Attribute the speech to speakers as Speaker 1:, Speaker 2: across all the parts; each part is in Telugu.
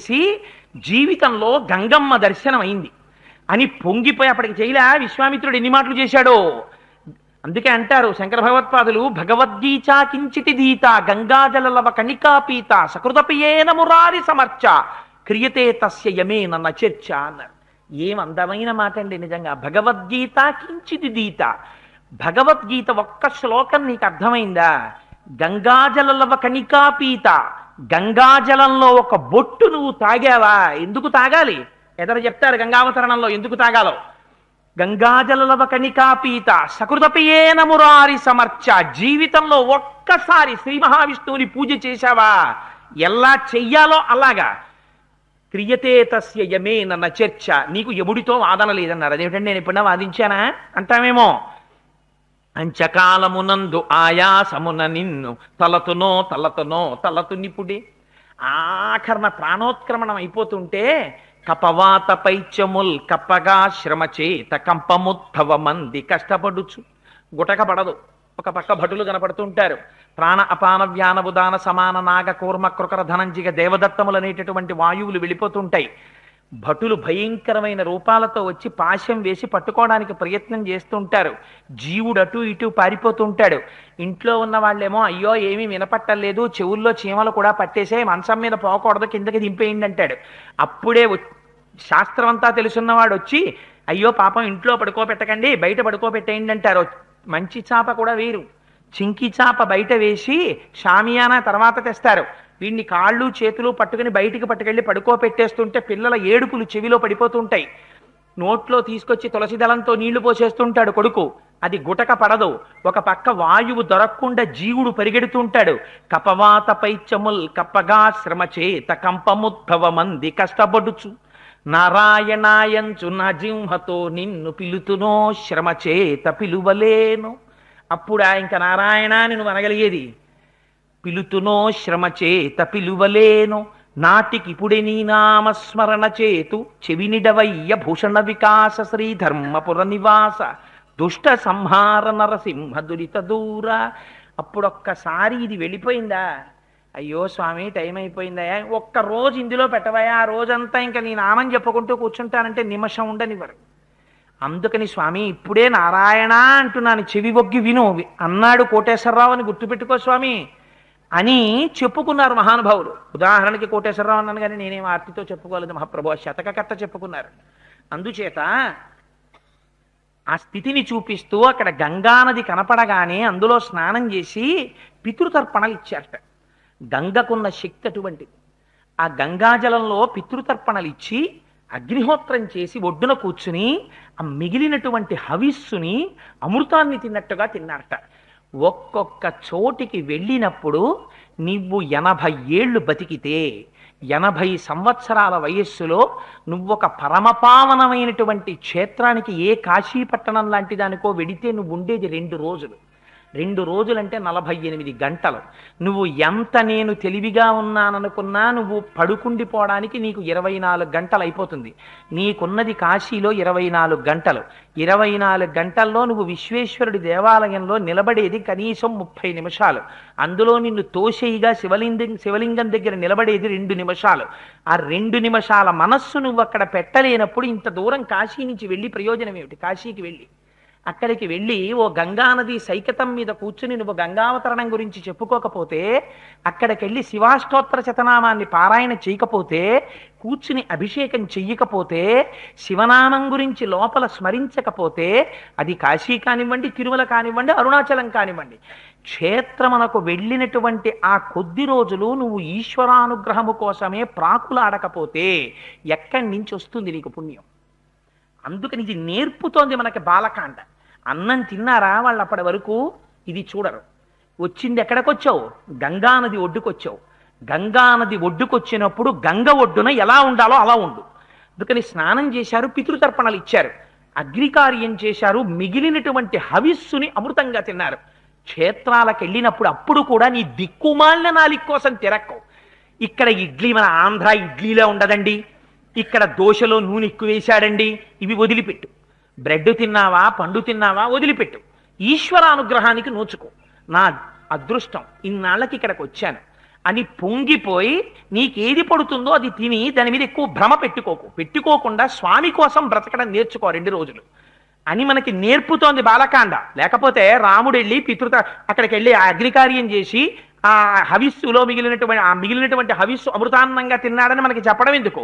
Speaker 1: చేసి జీవితంలో గంగమ్మ దర్శనం అయింది అని పొంగిపోయి అప్పటికి చేయలే విశ్వామిత్రుడు ఎన్ని మాటలు చేశాడో. అందుకే అంటారు శంకర భగవత్పాదులు, భగవద్గీత కించిటి దీత గంగాజలలవ కణికాపీత సకృతపియేన మురారి సమర్చ క్రియతే తస్య యమేన నచర్చ అన్నారు. ఏం అందమైన మాట అండి నిజంగా. భగవద్గీత కించిటి దీత, భగవద్గీత ఒక్క శ్లోకం నీకు అర్థమైందా? గంగాజలలవ కణికాపీత, గంగాజలంలో ఒక బొట్టు నువ్వు తాగావా? ఎందుకు తాగాలి? ఎదరు చెప్తారు గంగావతరణంలో ఎందుకు తాగాలో. గంగాజలలవ కణికాపీత సకృతపియేన మురారి సమర్చ, జీవితంలో ఒక్కసారి శ్రీ మహావిష్ణువుని పూజ చేశావా? ఎలా చెయ్యాలో అలాగా. క్రియతే తస్య యమేన నచర్చ, నీకు యముడితో వాదన లేదన్నారు. అదేమిటంటే నేను ఎప్పుడన్నా వాదించానా అంటామేమో. అంచకాలమునందు ఆయాసమున నిన్ను తలతు నిపుడే. ఆఖరణ ప్రాణోత్క్రమణం అయిపోతుంటే కపవాత పైచముల్ కప్పగా శ్రమ చేత కంపముత్తవ మంది కష్టపడుచు. గుటక పడదు. ఒక పక్క భటులు కనపడుతుంటారు. ప్రాణ అపాన వ్యాన ఉదాన సమాన నాగ కూర్మ కృకర ధనంజిగ దేవదత్తములు అనేటటువంటి వాయువులు వెళ్ళిపోతుంటాయి. భటులు భయంకరమైన రూపాలతో వచ్చి పాశం వేసి పట్టుకోవడానికి ప్రయత్నం చేస్తుంటారు. జీవుడు అటు ఇటు పారిపోతుంటాడు. ఇంట్లో ఉన్న వాళ్ళేమో అయ్యో ఏమీ వినపట్టలేదు, చెవుల్లో చీమలు కూడా పట్టేసే, మంచం మీద పోకూడదు, కిందకి దింపేయండి అంటాడు. అప్పుడే శాస్త్రం అంతా తెలుసున్నవాడు వచ్చి అయ్యో పాపం ఇంట్లో పడుకోబెట్టకండి, బయట పడుకోబెట్టేయండి అంటారు. మంచి చాప కూడా వేరు, చింకి చాప బయట వేసి షామియానా తర్వాత తెస్తారు. వీడిని కాళ్ళు చేతులు పట్టుకుని బయటికి పట్టుకెళ్ళి పడుకోబెట్టేస్తుంటే పిల్లల ఏడుపులు చెవిలో పడిపోతుంటాయి. నోట్లో తీసుకొచ్చి తులసి దళంతో నీళ్లు పోసేస్తుంటాడు కొడుకు. అది గుటక పడదు. ఒక పక్క వాయువు దొరకకుండా జీవుడు పరిగెడుతుంటాడు. కపవాత పైచముల్ కప్పగా శ్రమ చేత కంపముద్భవ మంది కష్టపడుచు నారాయణాయంచు నా జింహతో నిన్ను పిలుతునో శ్రమ చేత పిలువలేను. అప్పుడు ఇంకా నారాయణ నువ్వు అనగలిగేది. పిలుతునో శ్రమ చేత పిలువలేను, నాటికిపుడే నీ నామస్మరణ చేతు చెవినిడవయ్య భూషణ వికాస శ్రీధర్మపుర నివాస దుష్ట సంహార నరసింహ దురిత దూర. అప్పుడొక్కసారి ఇది వెళ్ళిపోయిందా? అయ్యో స్వామి టైం అయిపోయిందయా, ఒక్క రోజు ఇందులో పెట్టవయా, ఆ రోజంతా ఇంకా నీ నామం చెప్పుకుంటూ కూర్చుంటానంటే నిమిషం ఉండనివ్వరు. అందుకని స్వామి ఇప్పుడే నారాయణ అంటున్నాను, చెవి ఒగ్గి విను అన్నాడు కోటేశ్వరరావు అని గుర్తుపెట్టుకో స్వామి అని చెప్పుకున్నారు మహానుభావులు. ఉదాహరణకి కోటేశ్వరరావు అన్నాను కానీ నేనేం ఆర్తితో చెప్పుకోలేదు, మహాప్రభు శతకకర్త చెప్పుకున్నారు. అందుచేత ఆ స్థితిని చూపిస్తూ అక్కడ గంగానది కనపడగానే అందులో స్నానం చేసి పితృతర్పణలు ఇచ్చారట. గంగకున్న శక్తి అటువంటిది. ఆ గంగాజలంలో పితృతర్పణలు ఇచ్చి అగ్నిహోత్రం చేసి ఒడ్డున కూర్చుని ఆ మిగిలినటువంటి హవిస్సుని అమృతాన్ని తిన్నట్టుగా తిన్నారట. ఒక్కొక్క చోటికి వెళ్ళినప్పుడు నువ్వు 80 ఏళ్ళు బతికితే 80 సంవత్సరాల వయస్సులో నువ్వొక పరమపావనమైనటువంటి క్షేత్రానికి ఏ కాశీపట్టణం లాంటి దానికో వెడితే నువ్వు ఉండేది 2 రోజులు. 2 రోజులంటే 48 గంటలు. నువ్వు ఎంత నేను తెలివిగా ఉన్నాననుకున్నా నువ్వు పడుకుండిపోవడానికి నీకు 24 గంటలు అయిపోతుంది. నీకున్నది కాశీలో 24 గంటలు. 24 గంటల్లో నువ్వు విశ్వేశ్వరుడి దేవాలయంలో నిలబడేది కనీసం 30 నిమిషాలు. అందులో నిన్ను తోసేయిగా శివలింగం దగ్గర నిలబడేది 2 నిమిషాలు. ఆ 2 నిమిషాల మనస్సు నువ్వు అక్కడ పెట్టలేనప్పుడు ఇంత దూరం కాశీ నుంచి వెళ్ళి ప్రయోజనం ఏమిటి? కాశీకి వెళ్ళి అక్కడికి వెళ్ళి ఓ గంగానది సైకతం మీద కూర్చుని నువ్వు గంగావతరణం గురించి చెప్పుకోకపోతే, అక్కడికి వెళ్ళి శివాష్టోత్తర శతనామాన్ని పారాయణ చేయకపోతే, కూర్చుని అభిషేకం చెయ్యకపోతే, శివనామం గురించి లోపల స్మరించకపోతే, అది కాశీ కానివ్వండి, తిరుమల కానివ్వండి, అరుణాచలం కానివ్వండి, క్షేత్రమునకు వెళ్ళినటువంటి ఆ కొద్ది రోజులు నువ్వు ఈశ్వరానుగ్రహము కోసమే ప్రాకులాడకపోతే ఎక్కడి నుంచి వస్తుంది నీకు పుణ్యం? అందుకని ఇది నేర్పుతోంది మనకి బాలకాండ. అన్నం తిన్నారా వాళ్ళు అప్పటి వరకు? ఇది చూడరు. వచ్చింది ఎక్కడికొచ్చావు? గంగానది ఒడ్డుకొచ్చావు. గంగానది ఒడ్డుకొచ్చినప్పుడు గంగ ఒడ్డున ఎలా ఉండాలో అలా ఉండు. అందుకని స్నానం చేశారు, పితృతర్పణలు ఇచ్చారు, అగ్నికార్యం చేశారు, మిగిలినటువంటి హవిస్సుని అమృతంగా తిన్నారు. క్షేత్రాలకు వెళ్ళినప్పుడు అప్పుడు కూడా నీ దిక్కుమాలిన నాలిక కోసం తిరక్కవు. ఇక్కడ ఇడ్లీ మన ఆంధ్ర ఇడ్లీలో ఉండదండి, ఇక్కడ దోశలో నూనె ఎక్కువ వేశాడండి, ఇవి వదిలిపెట్టు. బ్రెడ్ తిన్నావా, పండు తిన్నావా, వదిలిపెట్టు. ఈశ్వరానుగ్రహానికి నోచుకో. నా అదృష్టం, ఇన్నాళ్ళకి ఇక్కడికి వచ్చాను, అని పొంగిపోయి నీకేది పడుతుందో అది తిని దాని మీద ఎక్కువ భ్రమ పెట్టుకోకుండా స్వామి కోసం బ్రతకడం నేర్చుకో 2 రోజులు అని మనకి నేర్పుతోంది బాలకాండ. లేకపోతే రాముడు వెళ్ళి అక్కడికి వెళ్ళి అగ్నికార్యం చేసి ఆ హవిస్సులో మిగిలినటువంటి హవిస్సు అమృతాన్నంగా తిన్నాడని మనకి చెప్పడం ఎందుకు?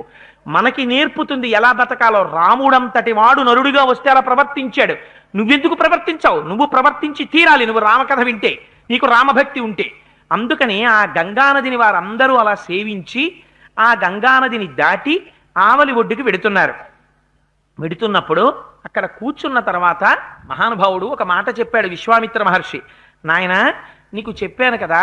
Speaker 1: మనకి నేర్పుతుంది ఎలా బతకాలో. రాముడంతటి వాడు నరుడిగా వస్తే అలా ప్రవర్తించాడు. నువ్వెందుకు ప్రవర్తించావు? నువ్వు ప్రవర్తించి తీరాలి, నువ్వు రామకథ వింటే, నీకు రామభక్తి ఉంటే. అందుకని ఆ గంగానదిని వారందరూ అలా సేవించి ఆ గంగానదిని దాటి ఆవలి ఒడ్డుకి వెడుతున్నప్పుడు అక్కడ కూర్చున్న తర్వాత మహానుభావుడు ఒక మాట చెప్పాడు. విశ్వామిత్ర మహర్షి, నాయన నీకు చెప్పాను కదా,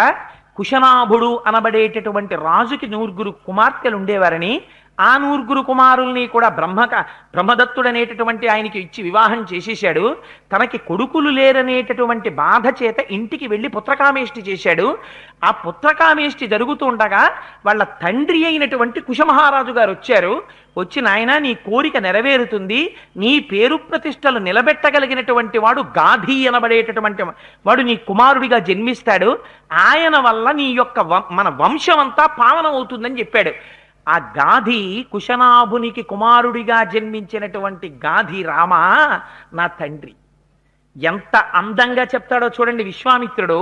Speaker 1: కుశనాభుడు అనబడేటటువంటి రాజుకి 9 కుమార్తెలు ఉండేవారని, ఆ 9 కుమారుల్ని కూడా బ్రహ్మదత్తుడనేటటువంటి ఆయనకి ఇచ్చి వివాహం చేసేశాడు. తనకి కొడుకులు లేరనేటటువంటి బాధ చేత ఇంటికి వెళ్ళి పుత్రకామేష్టి చేశాడు. ఆ పుత్రకామేష్టి జరుగుతూ ఉండగా వాళ్ళ తండ్రి అయినటువంటి కుశమహారాజు గారు వచ్చారు. వచ్చి, నాయన నీ కోరిక నెరవేరుతుంది, నీ పేరు ప్రతిష్టలు నిలబెట్టగలిగినటువంటి వాడు గాధి అనబడేటటువంటి వాడు నీ కుమారుడిగా జన్మిస్తాడు, ఆయన వల్ల నీ యొక్క మన వంశం అంతా పావనం అవుతుందని చెప్పాడు. ఆ గాధి కుశనాభునికి కుమారుడిగా జన్మించినటువంటి గాధి రామ నా తండ్రి. ఎంత అందంగా చెప్తాడో చూడండి విశ్వామిత్రుడు.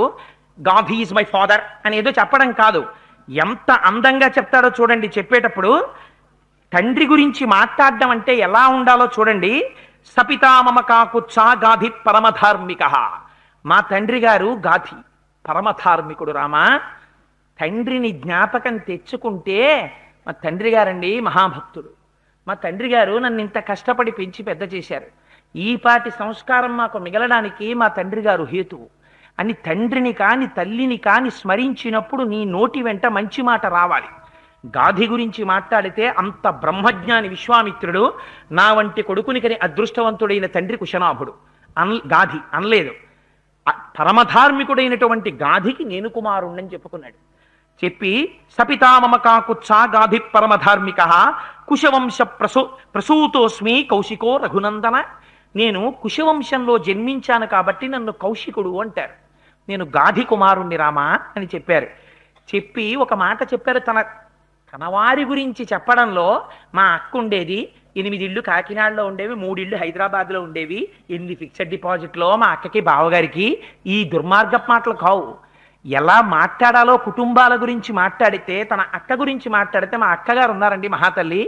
Speaker 1: గాధి ఈజ్ మై ఫాదర్ అనేదో చెప్పడం కాదు, ఎంత అందంగా చెప్తాడో చూడండి. చెప్పేటప్పుడు తండ్రి గురించి మాట్లాడడం అంటే ఎలా ఉండాలో చూడండి. సపితామమ కాకుత్సా గాధి పరమధార్మిక. మా తండ్రి గారు గాధి పరమధార్మికుడు రామ. తండ్రిని జ్ఞాపకం తెచ్చుకుంటే, మా తండ్రి గారండి మహాభక్తుడు, మా తండ్రి గారు నన్ను ఇంత కష్టపడి పెంచి పెద్ద చేశారు, ఈపాటి సంస్కారం మాకు మిగలడానికి మా తండ్రి గారు హేతువు అని తండ్రిని కాని తల్లిని కాని స్మరించినప్పుడు నీ నోటి వెంట మంచి మాట రావాలి. గాధి గురించి మాట్లాడితే అంత బ్రహ్మజ్ఞాని విశ్వామిత్రుడు, నా వంటి కొడుకునికని అదృష్టవంతుడైన తండ్రి కుశనాభుడు గాధి అనలేదు. పరమధార్మికుడైనటువంటి గాధికి నేను కుమారుణ్ణని చెప్పుకున్నాడు. చెప్పి సపితామమ కాకుత్సా గాధి పరమధార్మిక కుశవంశ ప్రసూతోస్మి కౌశికో రఘునందన. నేను కుశవంశంలో జన్మించాను కాబట్టి నన్ను కౌశికుడు అంటారు, నేను గాధి కుమారుణ్ణి రామా అని చెప్పారు. చెప్పి ఒక మాట చెప్పారు. తనవారి గురించి చెప్పడంలో మా అక్క ఉండేది, 8 ఇళ్ళు కాకినాడలో ఉండేవి, 3 ఇళ్ళు హైదరాబాద్లో ఉండేవి, 8 ఫిక్స్డ్ డిపాజిట్లో మా అక్కకి బావగారికి. ఈ దుర్మార్గపు మాటలు కావు. ఎలా మాట్లాడాలో కుటుంబాల గురించి మాట్లాడితే, తన అక్క గురించి మాట్లాడితే, మా అక్కగారు ఉన్నారండి మహాతల్లి,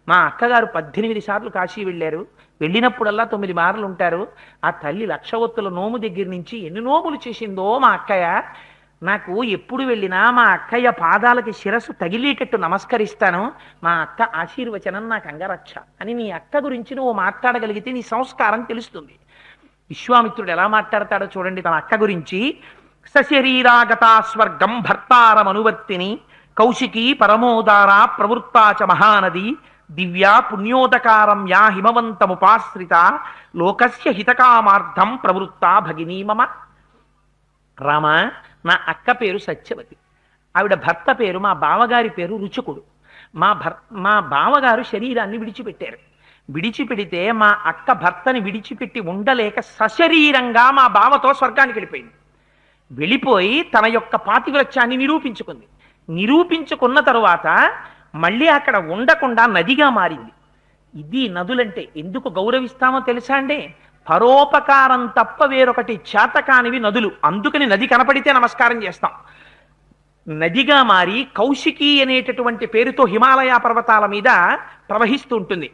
Speaker 1: మా అక్కగారు 18 సార్లు కాశీ వెళ్ళారు, వెళ్ళినప్పుడల్లా 9 మార్లు ఉంటారు. ఆ తల్లి లక్షవత్తుల నోము దగ్గర నుంచి ఎన్ని నోములు చేసిందో మా అక్కయ్య. నాకు ఎప్పుడు వెళ్ళినా మా అక్కయ్య పాదాలకి శిరస్సు తగిలేటట్టు నమస్కరిస్తాను, మా అక్క ఆశీర్వచనం నాకు అంగరక్ష అని నీ అక్క గురించి నువ్వు మాట్లాడగలిగితే నీ సంస్కారం తెలుస్తుంది. విశ్వామిత్రుడు ఎలా మాట్లాడతాడో చూడండి తన అక్క గురించి. సశరీరాగతా స్వర్గం భర్తారమనువర్తిని కౌశికీ పరమోదార ప్రవృత్తాచ మహానది దివ్యా పుణ్యోదకారం యా హిమవంతముపాశ్రిత లోకస్య హితకామార్థం ప్రవృత్తా భగినీ మమ. రామ, నా అక్క పేరు సత్యవతి, ఆవిడ భర్త పేరు, మా బావగారి పేరు రుచుకుడు. మా బావగారు శరీరాన్ని విడిచిపెట్టారు. విడిచిపెడితే మా అక్క భర్తని విడిచిపెట్టి ఉండలేక సశరీరంగా మా బావతో స్వర్గానికి వెళ్ళిపోయింది. వెళ్ళిపోయి తన యొక్క పాతివ్రత్యాన్ని నిరూపించుకున్న తరువాత మళ్ళీ అక్కడ ఉండకుండా నదిగా మారింది. ఇది నదులంటే ఎందుకు గౌరవిస్తామో తెలుసా అండి? పరోపకారం తప్ప వేరొకటి చేతకానివి నదులు. అందుకని నది కనపడితే నమస్కారం చేస్తాం. నదిగా మారి కౌశికి అనేటటువంటి పేరుతో హిమాలయ పర్వతాల మీద ప్రవహిస్తూ ఉంటుంది.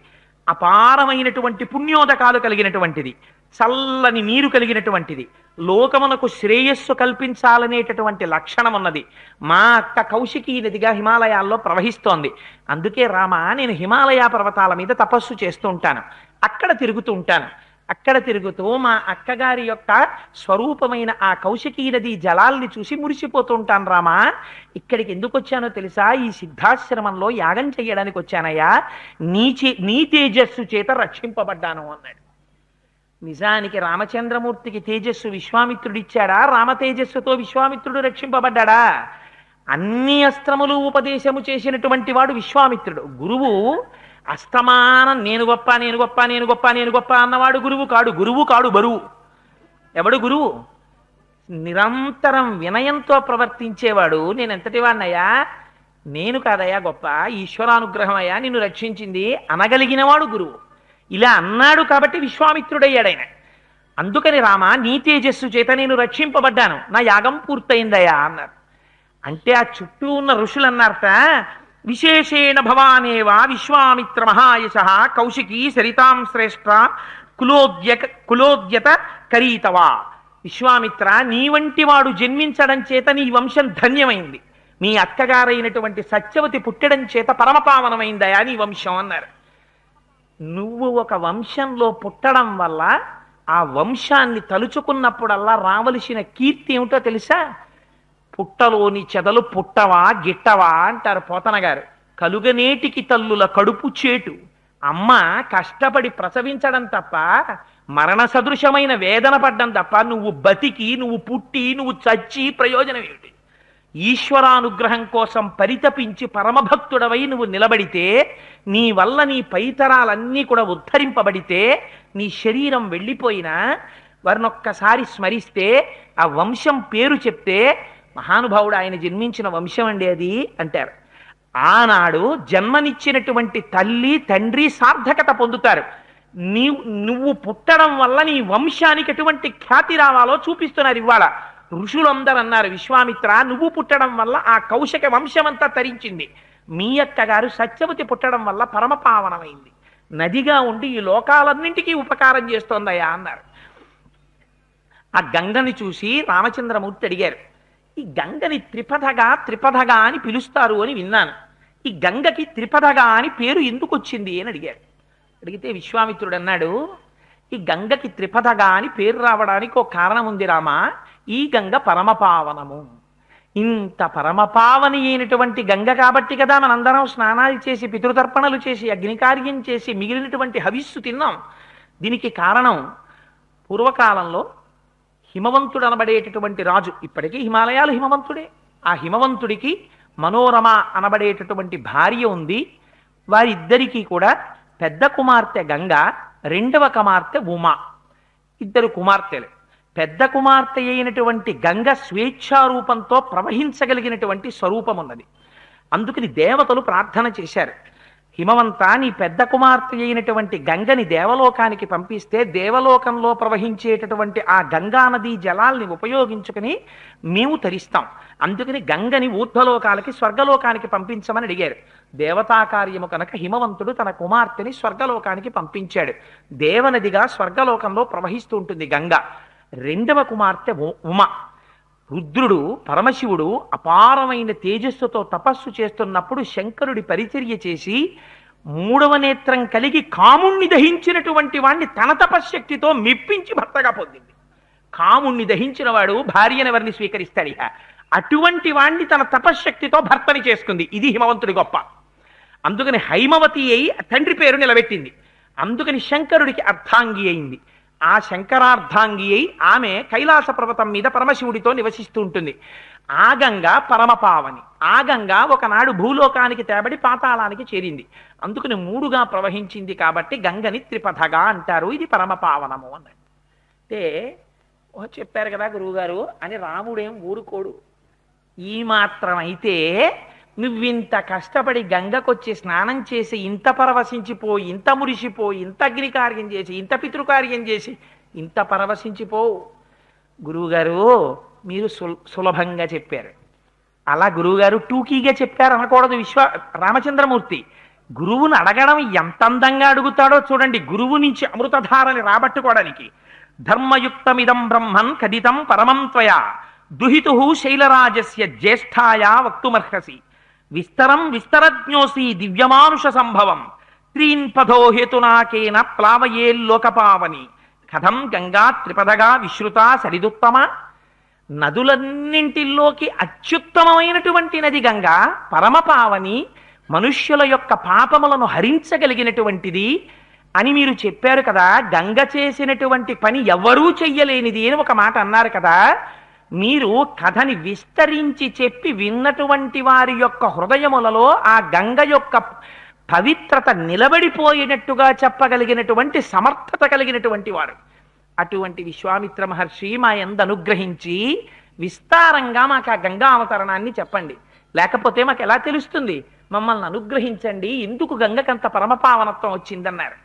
Speaker 1: అపారమైనటువంటి పుణ్యోదకాలు కలిగినటువంటిది, చల్లని నీరు కలిగినటువంటిది, లోకమునకు శ్రేయస్సు కల్పించాలనేటటువంటి లక్షణం ఉన్నది. మా అక్క కౌశికీ నదిగా హిమాలయాల్లో ప్రవహిస్తోంది. అందుకే రామ, నేను హిమాలయ పర్వతాల మీద తపస్సు చేస్తూ ఉంటాను, అక్కడ తిరుగుతూ ఉంటాను. అక్కడ తిరుగుతూ మా అక్కగారి యొక్క స్వరూపమైన ఆ కౌశికీ నది జలాల్ని చూసి మురిసిపోతూ ఉంటాను. రామా, ఇక్కడికి ఎందుకు వచ్చానో తెలుసా? ఈ సిద్ధాశ్రమంలో యాగం చేయడానికి వచ్చానయ్యా, నీ తేజస్సు చేత రక్షింపబడ్డాను అన్నాడు. నిజానికి రామచంద్రమూర్తికి తేజస్సు విశ్వామిత్రుడిచ్చాడా? రామ తేజస్సుతో విశ్వామిత్రుడు రక్షింపబడ్డాడా? అన్ని అస్త్రములు ఉపదేశము చేసినటువంటి వాడు విశ్వామిత్రుడు. గురువు అస్తమానం నేను గొప్ప నేను గొప్ప నేను గొప్ప నేను గొప్ప అన్నవాడు గురువు కాడు. గురువు కాడు, బరువు. ఎవడు గురువు? నిరంతరం వినయంతో ప్రవర్తించేవాడు నేను ఎంతటి వాడినయ్యా, నేను కాదయ్యా గొప్ప, ఈశ్వరానుగ్రహం అయ్యా నిన్ను రక్షించింది అనగలిగినవాడు గురువు. ఇలా అన్నాడు కాబట్టి విశ్వామిత్రుడయ్యాడు ఆయన. అందుకని రామ నీ తేజస్సు చేత నేను రక్షింపబడ్డాను, నా యాగం పూర్తయిందయ్యా అన్నారు. అంటే ఆ చుట్టూ ఉన్న ఋషులు అన్నారట, విశేషేణ భవానేవా విశ్వామిత్ర మహాయశ కౌశికీ సరితాం శ్రేష్ఠ కులోద్యత కరీతవా. విశ్వామిత్ర, నీ వంటి వాడు జన్మించడం చేత నీ వంశం ధన్యమైంది, మీ అక్కగారైనటువంటి సత్యవతి పుట్టడం చేత పరమపావనమైందయా నీ వంశం అన్నారు. నువ్వు ఒక వంశంలో పుట్టడం వల్ల ఆ వంశాన్ని తలుచుకున్నప్పుడల్లా రావలసిన కీర్తి ఏమిటో తెలుసా? పుట్టలోని చెదలు పుట్టవా గిట్టవా అంటారు పోతన గారు. కలుగనేటికి తల్లుల కడుపు చేటు, అమ్మ కష్టపడి ప్రసవించడం తప్ప, మరణ సదృశమైన వేదన పడ్డం తప్ప నువ్వు బతికి నువ్వు పుట్టి నువ్వు చచ్చి ప్రయోజనం ఏమిటి? ఈశ్వరానుగ్రహం కోసం పరితపించి పరమభక్తుడవై నువ్వు నిలబడితే, నీ వల్ల నీ పైతరాలన్నీ కూడా ఉద్ధరింపబడితే, నీ శరీరం వెళ్ళిపోయినా వారినొక్కసారి స్మరిస్తే, ఆ వంశం పేరు చెప్తే, మహానుభావుడు ఆయన జన్మించిన వంశం అండి అది అంటారు. ఆనాడు జన్మనిచ్చినటువంటి తల్లి తండ్రి సార్థకత పొందుతారు. నువ్వు పుట్టడం వల్ల నీ వంశానికి ఎటువంటి ఖ్యాతి రావాలో చూపిస్తున్నారు ఇవాళ. ఋషులందరూ అన్నారు, విశ్వామిత్ర నువ్వు పుట్టడం వల్ల ఆ కౌశిక వంశమంతా తరించింది, మీ అక్కగారు సత్యవతి పుట్టడం వల్ల పరమపావనమైంది, నదిగా ఉండి ఈ లోకాలన్నింటికీ ఉపకారం చేస్తోందయ్యా అన్నారు. ఆ గంగని చూసి రామచంద్రమూర్తి అడిగారు, ఈ గంగని త్రిపథగా అని పిలుస్తారు అని విన్నాను, ఈ గంగకి త్రిపథగా అని పేరు ఎందుకు వచ్చింది అని అడిగారు. అడిగితే విశ్వామిత్రుడు అన్నాడు, ఈ గంగకి త్రిపథగా అని పేరు రావడానికి ఒక కారణం ఉంది రామా. ఈ గంగ పరమపావనము, ఇంత పరమపావని అయినటువంటి గంగ కాబట్టి కదా మనందరం స్నానాలు చేసి పితృతర్పణలు చేసి అగ్నికార్యం చేసి మిగిలినటువంటి హవిస్సు తిన్నాం. దీనికి కారణం పూర్వకాలంలో హిమవంతుడు అనబడేటటువంటి రాజు, ఇప్పటికీ హిమాలయాలు హిమవంతుడే, ఆ హిమవంతుడికి మనోరమ అనబడేటటువంటి భార్య ఉంది. వారిద్దరికీ కూడా పెద్ద కుమార్తె గంగ, రెండవ కుమార్తె ఉమా, ఇద్దరు కుమార్తెలు. పెద్ద కుమార్తె అయినటువంటి గంగ స్వేచ్ఛారూపంతో ప్రవహించగలిగినటువంటి స్వరూపం ఉన్నది. అందుకని దేవతలు ప్రార్థన చేశారు, హిమవంత నీ పెద్ద కుమార్తె అయినటువంటి గంగని దేవలోకానికి పంపిస్తే దేవలోకంలో ప్రవహించేటటువంటి ఆ గంగా నదీ జలాల్ని ఉపయోగించుకుని మేము తరిస్తాం, అందుకని గంగని ఊర్ధ్వలోకాలకి స్వర్గలోకానికి పంపించమని అడిగారు. దేవతా కార్యము కనుక హిమవంతుడు తన కుమార్తెని స్వర్గలోకానికి పంపించాడు. దేవనదిగా స్వర్గలోకంలో ప్రవహిస్తూ ఉంటుంది గంగ. రెండవ కుమార్తె ఉమ. రుద్రుడు పరమశివుడు అపారమైన తేజస్సుతో తపస్సు చేస్తున్నప్పుడు శంకరుడి పరిచర్య చేసి మూడవ నేత్రం కలిగి కాముణ్ణి దహించినటువంటి వాణ్ణి తన తపశ్శక్తితో మెప్పించి భర్తగా పొందింది. కాముణ్ణి దహించిన వాడు భార్యనెవరిని స్వీకరిస్తాడు? ఇక అటువంటి వాణ్ణి తన తపశ్శక్తితో భర్తని చేసుకుంది. ఇది హిమవంతుడి గొప్ప. అందుకని హైమవతి అయి తండ్రి పేరు నిలబెట్టింది. అందుకని శంకరుడికి అర్థాంగి అయింది. ఆ శంకరార్ధాంగి అయి ఆమె కైలాస పర్వతం మీద పరమశివుడితో నివసిస్తూ ఉంటుంది. ఆ గంగ పరమపావని. ఆ గంగ ఒకనాడు భూలోకానికి తేబడి పాతాళానికి చేరింది. అందుకని మూడుగా ప్రవహించింది కాబట్టి గంగని త్రిపథగా అంటారు. ఇది పరమపావనము అన్నది. అంటే చెప్పారు కదా గురువుగారు అని రాముడేం ఊరుకోడు. ఈ మాత్రం అయితే నువ్వింత కష్టపడి గంగకొచ్చి స్నానం చేసి ఇంత పరవశించిపోయి ఇంత మురిసిపోయి ఇంత అగ్నికార్యం చేసి ఇంత పితృకార్యం చేసి ఇంత పరవశించిపోవు. గురువుగారు మీరు సులభంగా చెప్పారు. అలా గురువుగారు టూకీగా చెప్పారు అనకూడదు. రామచంద్రమూర్తి గురువుని అడగడం ఎంత అందంగా అడుగుతాడో చూడండి. గురువు నుంచి అమృతధారని రాబట్టుకోవడానికి ధర్మయుక్తమిదం బ్రహ్మన్ కదితం పరమం త్వయా దుహితు శైలరాజస్య జ్యేష్ఠాయా వక్తుమర్హసి విస్తరం విస్తరజ్ఞోసి దివ్యమానుష సంభవం త్రీన్ పథో హేతునాకేన ప్లావయేల్లోకపావని కథం గంగా త్రిపదగా విశ్రుత సరిదుత్తమ. నదులన్నింటిలోకి అత్యుత్తమమైనటువంటి నది గంగా, పరమపావని, మనుష్యుల యొక్క పాపములను హరించగలిగినటువంటిది అని మీరు చెప్పారు కదా. గంగ చేసినటువంటి పని ఎవ్వరూ చెయ్యలేనిది అని ఒక మాట అన్నారు కదా. మీరు కథని విస్తరించి చెప్పి విన్నటువంటి వారి యొక్క హృదయములలో ఆ గంగ యొక్క పవిత్రత నిలబడిపోయినట్టుగా చెప్పగలిగినటువంటి సమర్థత కలిగినటువంటి వారు. అటువంటి విశ్వామిత్ర మహర్షి మా యందు అనుగ్రహించి విస్తారంగా మాకు ఆ గంగా అవతరణాన్ని చెప్పండి, లేకపోతే మాకు ఎలా తెలుస్తుంది? మమ్మల్ని అనుగ్రహించండి, ఎందుకు గంగకంత పరమపావనత్వం వచ్చిందన్నారు.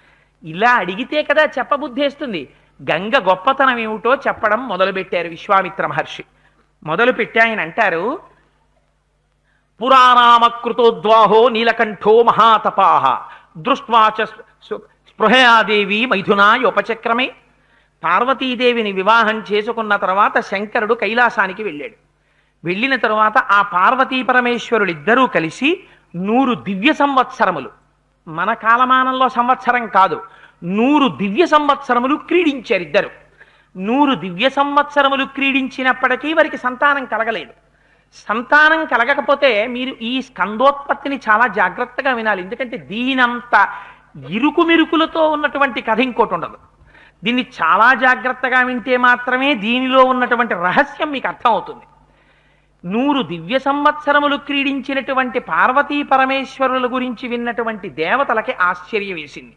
Speaker 1: ఇలా అడిగితే కదా చెప్పబుద్ధేస్తుంది. గంగ గొప్పతనం ఏమిటో చెప్పడం మొదలుపెట్టారు విశ్వామిత్ర మహర్షి. మొదలుపెట్టి ఆయన అంటారు, పురాణామకృతోద్వాహో నీలకంఠో మహాతపాహ దృష్ట్వాచ స్పృహయాదేవి మైథునాయోపచక్రమే. పార్వతీదేవిని వివాహం చేసుకున్న తర్వాత శంకరుడు కైలాసానికి వెళ్ళాడు. వెళ్ళిన తరువాత ఆ పార్వతీ పరమేశ్వరులిద్దరూ కలిసి 100 దివ్య సంవత్సరములు, మన కాలమానంలో సంవత్సరం కాదు, 100 దివ్య సంవత్సరములు క్రీడించారు ఇద్దరు. 100 దివ్య సంవత్సరములు క్రీడించినప్పటికీ వారికి సంతానం కలగలేదు. సంతానం కలగకపోతే మీరు ఈ స్కందోత్పత్తిని చాలా జాగ్రత్తగా వినాలి. ఎందుకంటే దీనంత ఇరుకు మిరుకులతో ఉన్నటువంటి కథ ఇంకోటి ఉండదు. దీన్ని చాలా జాగ్రత్తగా వింటే మాత్రమే దీనిలో ఉన్నటువంటి రహస్యం మీకు అర్థమవుతుంది. 100 దివ్య సంవత్సరములు క్రీడించినటువంటి పార్వతీ పరమేశ్వరుల గురించి విన్నటువంటి దేవతలకి ఆశ్చర్యం వేసింది.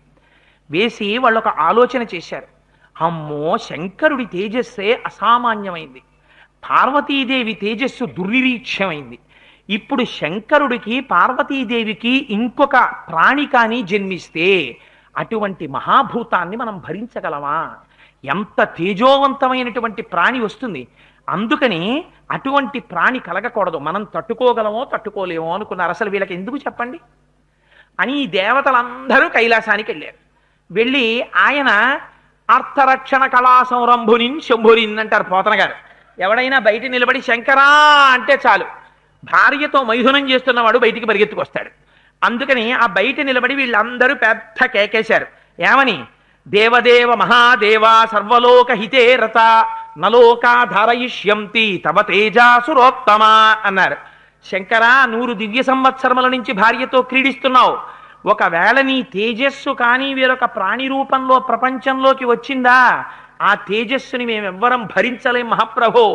Speaker 1: వేసి వాళ్ళు ఒక ఆలోచన చేశారు. అమ్మో, శంకరుడి తేజస్సే అసామాన్యమైంది, పార్వతీదేవి తేజస్సు దుర్నిరీక్ష్యమైంది. ఇప్పుడు శంకరుడికి పార్వతీదేవికి ఇంకొక ప్రాణి కానీ జన్మిస్తే అటువంటి మహాభూతాన్ని మనం భరించగలమా? ఎంత తేజోవంతమైనటువంటి ప్రాణి వస్తుంది. అందుకని అటువంటి ప్రాణి కలగకూడదు, మనం తట్టుకోగలమో తట్టుకోలేమో అనుకున్నారు. అసలు వీళ్ళకి ఎందుకు చెప్పండి అని ఈ దేవతలందరూ కైలాసానికి వెళ్ళారు. వెళ్ళి ఆయన అర్థరక్షణ కళా సంరంభునిన్ శంభురిన్ అంటారు పోతన గారు. ఎవడైనా బయట నిలబడి శంకరా అంటే చాలు, భార్యతో మైథునం చేస్తున్నవాడు బయటికి పరిగెత్తుకొస్తాడు. అందుకని ఆ బయట నిలబడి వీళ్ళందరూ పెద్ద కేకేశారు. ఏమని? దేవదేవ మహాదేవ సర్వలోక హితే రత నలోకా ధారయిష్యంతి తవ తేజాసురోత్తమ అన్నారు. శంకరా, 100 దివ్య సంవత్సరముల నుంచి భార్యతో క్రీడిస్తున్నావు, ఒకవేళ నీ తేజస్సు కానీ వేరొక ప్రాణి రూపంలో ప్రపంచంలోకి వచ్చిందా, ఆ తేజస్సుని మేమెవ్వరం భరించలేం మహాప్రభో.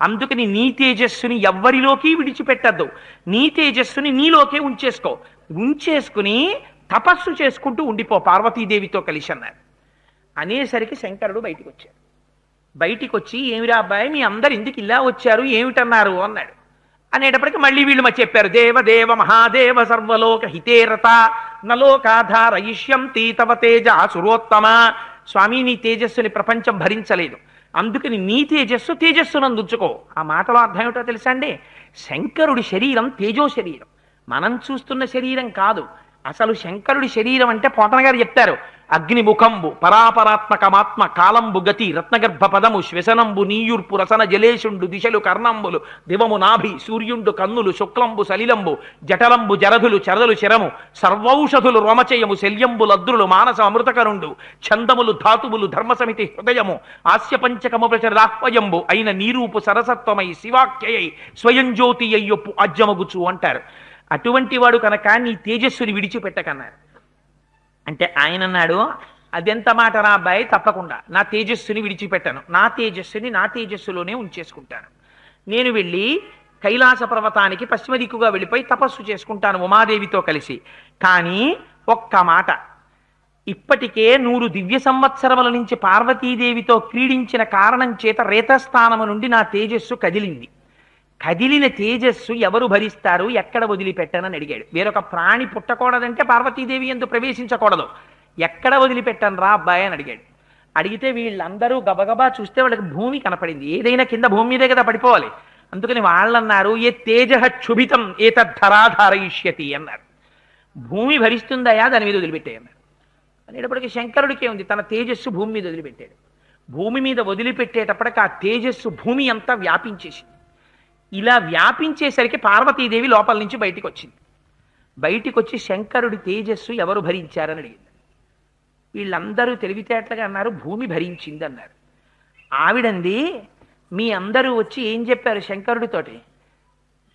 Speaker 1: అందుకని నీ తేజస్సుని ఎవ్వరిలోకి విడిచిపెట్టద్దు, నీ తేజస్సుని నీలోకే ఉంచేసుకుని తపస్సు చేసుకుంటూ ఉండిపో పార్వతీదేవితో కలిసి అన్నారు. అనేసరికి శంకరుడు బయటికి వచ్చాడు. బయటికి వచ్చి, ఏమిరా అబ్బాయి మీ అందరు ఎందుకు ఇలా వచ్చారు, ఏమిటన్నారు అన్నాడు. అనేటప్పటికీ మళ్ళీ వీళ్ళు చెప్పారు, దేవదేవ మహాదేవ సర్వలోక హితేరత నలోకాధారయిష్యంతి తవ తేజాసురోత్తమ. స్వామి, నీ తేజస్సుని ప్రపంచం భరించలేదు, అందుకని నీ తేజస్సునందుంచుకో. ఆ మాటలో అర్థం ఏమిటో తెలుసా అండి? శంకరుడి శరీరం తేజో శరీరం, మనం చూస్తున్న శరీరం కాదు. అసలు శంకరుడి శరీరం అంటే పోతన గారు చెప్తారు, అగ్నిముఖంబు పరాపరాత్మకమాత్మ కాలంబు గతి రత్నగర్భ పదము శ్వసనంబు నీయూర్పు రసన జలేషుండు దిశలు కర్ణంబులు దివము నాభి సూర్యుండు కన్నులు శుక్లంబు సలిలంబు జటలంబు జరధులు చరదలు శరము సర్వౌషధులు రోమచయము శల్యంబు లద్రులు మానస అమృతకరుండు ఛందములు ధాతువులు ధర్మసమితి హృదయము ఆస్యపంచకము ప్రచరాహ్వయంబు అయిన నీరూపు సరసత్వమై శివాఖ్యయై స్వయం జ్యోతి అయ్యొప్పు అజ్జమగుచు అంటారు. అటువంటి వాడు కనుక నీ తేజస్సుని విడిచిపెట్టకన్నారు. అంటే ఆయన అన్నాడు, అదెంత మాట రా అబ్బాయి, తప్పకుండా నా తేజస్సుని విడిచిపెట్టను, నా తేజస్సులోనే ఉంచేసుకుంటాను. నేను వెళ్ళి కైలాస పర్వతానికి పశ్చిమ దిక్కుగా వెళ్ళిపోయి తపస్సు చేసుకుంటాను ఉమాదేవితో కలిసి. కానీ ఒక్క మాట, ఇప్పటికే 100 దివ్య సంవత్సరముల నుంచి పార్వతీదేవితో క్రీడించిన కారణం చేత రేతస్థానము నుండి నా తేజస్సు కదిలింది. కదిలిన తేజస్సు ఎవరు భరిస్తారు, ఎక్కడ వదిలిపెట్టనని అడిగాడు. వేరొక ప్రాణి పుట్టకూడదంటే పార్వతీదేవి ఎందు ప్రవేశించకూడదు, ఎక్కడ వదిలిపెట్టను రా అబ్బాయి అని అడిగాడు. అడిగితే వీళ్ళందరూ గబగబా చూస్తే వాళ్ళకి భూమి కనపడింది. ఏదైనా కింద భూమి మీదే కదా పడిపోవాలి. అందుకని వాళ్ళన్నారు, ఏ తేజ క్షుభితం ఏతద్ధరాధారయిష్యతి అన్నారు. భూమి భరిస్తుందయా, దాని మీద వదిలిపెట్టేయన్నారు. అనేటప్పటికీ శంకరుడికే ఉంది, తన తేజస్సు భూమి మీద వదిలిపెట్టాడు. భూమి మీద వదిలిపెట్టేటప్పటికి ఆ తేజస్సు భూమి అంతా వ్యాపించేసింది. ఇలా వ్యాపించేసరికి పార్వతీదేవి లోపల నుంచి బయటికి వచ్చింది. బయటికి వచ్చి శంకరుడి తేజస్సు ఎవరు భరించారని అడిగింది. వీళ్ళందరూ తెలివితేటలుగా అన్నారు, భూమి భరించింది అన్నారు. ఆవిడంది, మీ అందరూ వచ్చి ఏం చెప్పారు శంకరుడితోటి,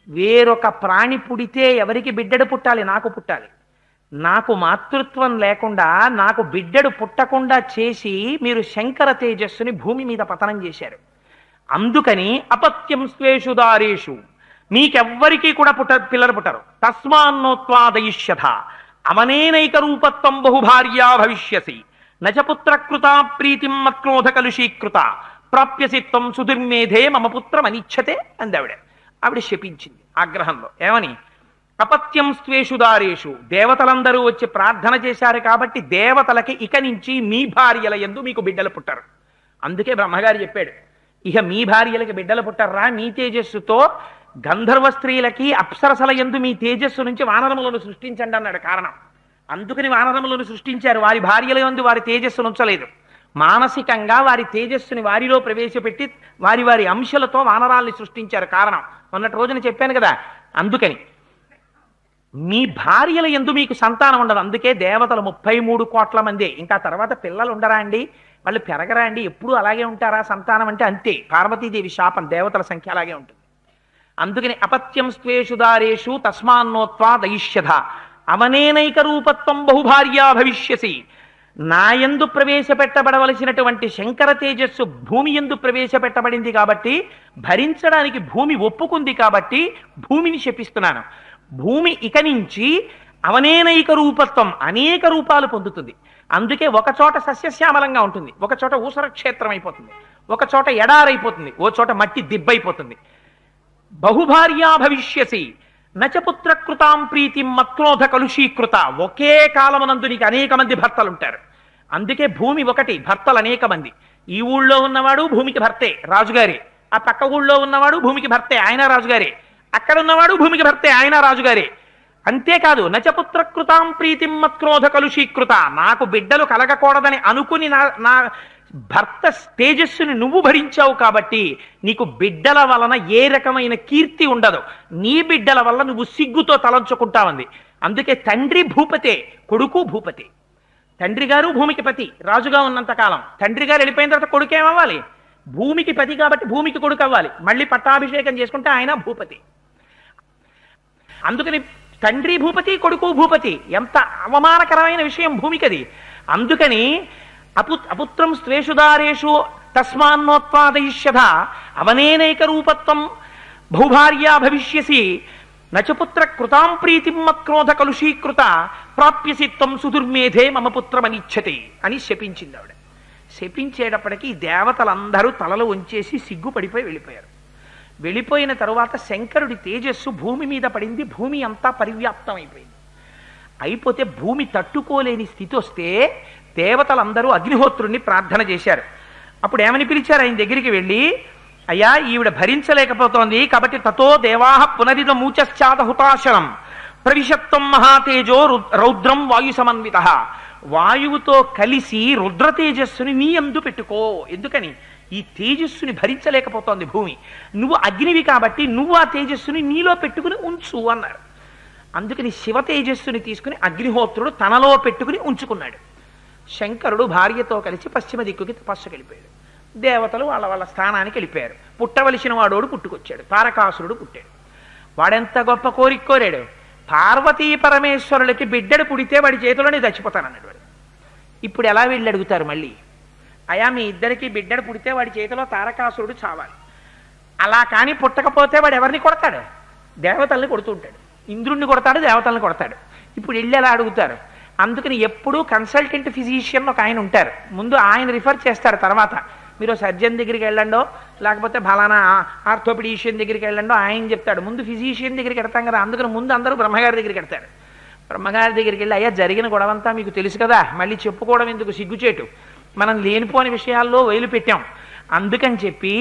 Speaker 1: వేరొక ప్రాణి పుడితే ఎవరికి బిడ్డడు పుట్టాలి, నాకు పుట్టాలి, నాకు మాతృత్వం లేకుండా నాకు బిడ్డడు పుట్టకుండా చేసి మీరు శంకర తేజస్సుని భూమి మీద పతనం చేశారు. అందుకని అపత్యం స్వేషు దారేషు, మీకెవ్వరికీ కూడా పిల్లలు పుట్టరు. తస్మాన్నోత్వాదయిష్యథ అవనేనైక రూపత్వం బహుభార్యా భవిష్యసి నచపుత్రకృత ప్రీతిం మత్క్రోధ కలుషీకృత ప్రాప్యసిత్వం సుదుర్మేధే మమ పుత్రమనిచ్చతే అందావిడ. ఆవిడ శపించింది ఆగ్రహంలో. ఏమని? అపత్యం స్వేషు దారేషు, దేవతలందరూ వచ్చి ప్రార్థన చేశారు కాబట్టి దేవతలకి ఇక నుంచి మీ భార్యల యందు మీకు బిడ్డలు పుట్టారు. అందుకే బ్రహ్మగారు చెప్పాడు, ఇక మీ భార్యలకి బిడ్డలు పుట్టర్రా, మీ తేజస్సుతో గంధర్వ స్త్రీలకి అప్సరసల యందు మీ తేజస్సు నుంచి వానరములను సృష్టించండి అన్నాడు. కారణం అందుకని వానరములను సృష్టించారు. వారి భార్యల యందు వారి తేజస్సును ఉంచలేదు. మానసికంగా వారి తేజస్సుని వారిలో ప్రవేశపెట్టి వారి వారి అంశలతో వానరాల్ని సృష్టించారు. కారణం మొన్నటి రోజున చెప్పాను కదా. అందుకని మీ భార్యల యందు మీకు సంతానం ఉండదు. అందుకే దేవతలు 33 కోట్ల మంది. ఇంకా తర్వాత పిల్లలు ఉండరా అండి? వాళ్ళు పెరగరా అండి? ఎప్పుడూ అలాగే ఉంటారా? సంతానం అంటే అంతే. పార్వతీదేవి శాపం, దేవతల సంఖ్య అలాగే ఉంటుంది. అందుకని అపత్యం స్వేషు దారేషు తస్మాన్నోత్వా దయిష్యధ అవనేనైక రూపత్వం బహుభార్యా భవిష్యసి. నాయందు ప్రవేశపెట్టబడవలసినటువంటి శంకర తేజస్సు భూమి యందు ప్రవేశపెట్టబడింది కాబట్టి, భరించడానికి భూమి ఒప్పుకుంది కాబట్టి భూమిని శపిస్తున్నాను. భూమి ఇక నుంచి అవనేనైక రూపత్వం, అనేక రూపాలు పొందుతుంది. అందుకే ఒక చోట సస్యశ్యామలంగా ఉంటుంది, ఒక చోట ఊసర క్షేత్రం అయిపోతుంది, ఒక చోట ఎడారైపోతుంది, ఓ చోట మట్టి దిబ్బైపోతుంది. బహుభార్యా భవిష్యసి నచపుత్రకృతాం ప్రీతిం మత్క్రోధ కలుషీకృత. ఒకే కాలమునందు నీకు అనేక మంది భర్తలుంటారు. అందుకే భూమి ఒకటి, భర్తలు అనేక మంది. ఈ ఊళ్ళో ఉన్నవాడు భూమికి భర్తే, రాజుగారే. ఆ పక్క ఊళ్ళో ఉన్నవాడు భూమికి భర్తే, ఆయన రాజుగారే. అక్కడ ఉన్నవాడు భూమికి భర్తే, ఆయన రాజుగారే. అంతేకాదు నచపుత్రకృతాం ప్రీతిం మత్క్రోధ కలుషీకృత. నాకు బిడ్డలు కలగకూడదని అనుకుని నా భర్త తేజస్సుని నువ్వు భరించావు కాబట్టి నీకు బిడ్డల వలన ఏ రకమైన కీర్తి ఉండదు. నీ బిడ్డల వల్ల నువ్వు సిగ్గుతో తలంచుకుంటావంది. అందుకే తండ్రి భూపతే, కొడుకు భూపతి. తండ్రి గారు భూమికి పతి, రాజుగా ఉన్నంతకాలం. తండ్రి గారు వెళ్ళిపోయిన తర్వాత కొడుకు ఏమవ్వాలి? భూమికి పతి కాబట్టి భూమికి కొడుకు అవ్వాలి. మళ్ళీ పట్టాభిషేకం చేసుకుంటే ఆయన భూపతి. అందుకని తండ్రి భూపతి, కొడుకు భూపతి. ఎంత అవమానకరమైన విషయం భూమికి అది. అందుకని అపుత్రం స్వేషుదారేషు తస్మాన్నోత్వాదయిష్యధ అవనేనైక రూపత్వం బహుభార్యా భవిష్యసి నచపుత్ర కృతాం ప్రీతిం మత్క్రోధ కలుషీకృత ప్రాప్యసిత్వం సుదుర్మేధే మమ పుత్రమనిచ్చతి అని శపించింది ఆవిడ. శపించేటప్పటికీ దేవతలందరూ తలలు వంచేసి సిగ్గుపడిపోయి వెళ్ళిపోయారు. వెళ్ళిపోయిన తరువాత శంకరుడి తేజస్సు భూమి మీద పడింది. భూమి అంతా పరివ్యాప్తం అయిపోయింది. అయిపోతే భూమి తట్టుకోలేని స్థితి వస్తే దేవతలందరూ అగ్నిహోత్రుణ్ణి ప్రార్థన చేశారు. అప్పుడు ఏమని పిలిచారు? ఆయన దగ్గరికి వెళ్ళి, అయ్యా ఈవిడ భరించలేకపోతోంది కాబట్టి తతో దేవాహ పునరిద మూచాద హుతాశనం ప్రవిశత్వం మహాతేజో రౌద్రం వాయు సమన్విత. వాయువుతో కలిసి రుద్ర తేజస్సుని నీ యందు పెట్టుకో. ఎందుకని? ఈ తేజస్సుని భరించలేకపోతోంది భూమి. నువ్వు అగ్నివి కాబట్టి నువ్వు ఆ తేజస్సుని నీలో పెట్టుకుని ఉంచు అన్నారు. అందుకని శివ తేజస్సుని తీసుకుని అగ్నిహోత్రుడు తనలో పెట్టుకుని ఉంచుకున్నాడు. శంకరుడు భార్యతో కలిసి పశ్చిమ దిక్కుకి తపస్సుకి వెళ్ళిపోయాడు. దేవతలు వాళ్ళ వాళ్ళ స్థానానికి వెళ్ళిపోయారు. పుట్టవలసిన వాడోడు పుట్టుకొచ్చాడు. తారకాసురుడు పుట్టాడు. వాడెంత గొప్ప కోరిక కోరాడు. పార్వతీ పరమేశ్వరులకి బిడ్డడు పుడితే వాడి చేతిలోనే చచ్చిపోతానన్నాడు వాడు. ఇప్పుడు ఎలా వీళ్ళు అడుగుతారు మళ్ళీ? అయా మీ ఇద్దరికి బిడ్డడు పుడితే వాడి చేతిలో తారకాసురుడు చావాలి. అలా కానీ పుట్టకపోతే వాడు ఎవరిని కొడతాడు? దేవతల్ని కొడుతూ ఉంటాడు. ఇంద్రుణ్ణి కొడతాడు, దేవతల్ని కొడతాడు. ఇప్పుడు వెళ్ళి ఎలా అడుగుతారు? అందుకని ఎప్పుడూ కన్సల్టెంట్ ఫిజిషియన్ ఒక ఆయన ఉంటారు. ముందు ఆయన రిఫర్ చేస్తారు. తర్వాత మీరు సర్జన్ దగ్గరికి వెళ్ళండో లేకపోతే ఫలానా ఆర్థోపెడిషియన్ దగ్గరికి వెళ్ళండో ఆయన చెప్తాడు. ముందు ఫిజిషియన్ దగ్గరికి వెడతాం కదా. అందుకని ముందు అందరూ బ్రహ్మగారి దగ్గరికి వెడతారు. బ్రహ్మగారి దగ్గరికి వెళ్ళి, అయ్యా జరిగిన గొడవంతా మీకు తెలుసు కదా, మళ్ళీ చెప్పుకోవడం ఎందుకు, సిగ్గుచేటు, మనం లేనిపోని విషయాల్లో వైలు పెట్టాం. అందుకని చెప్పి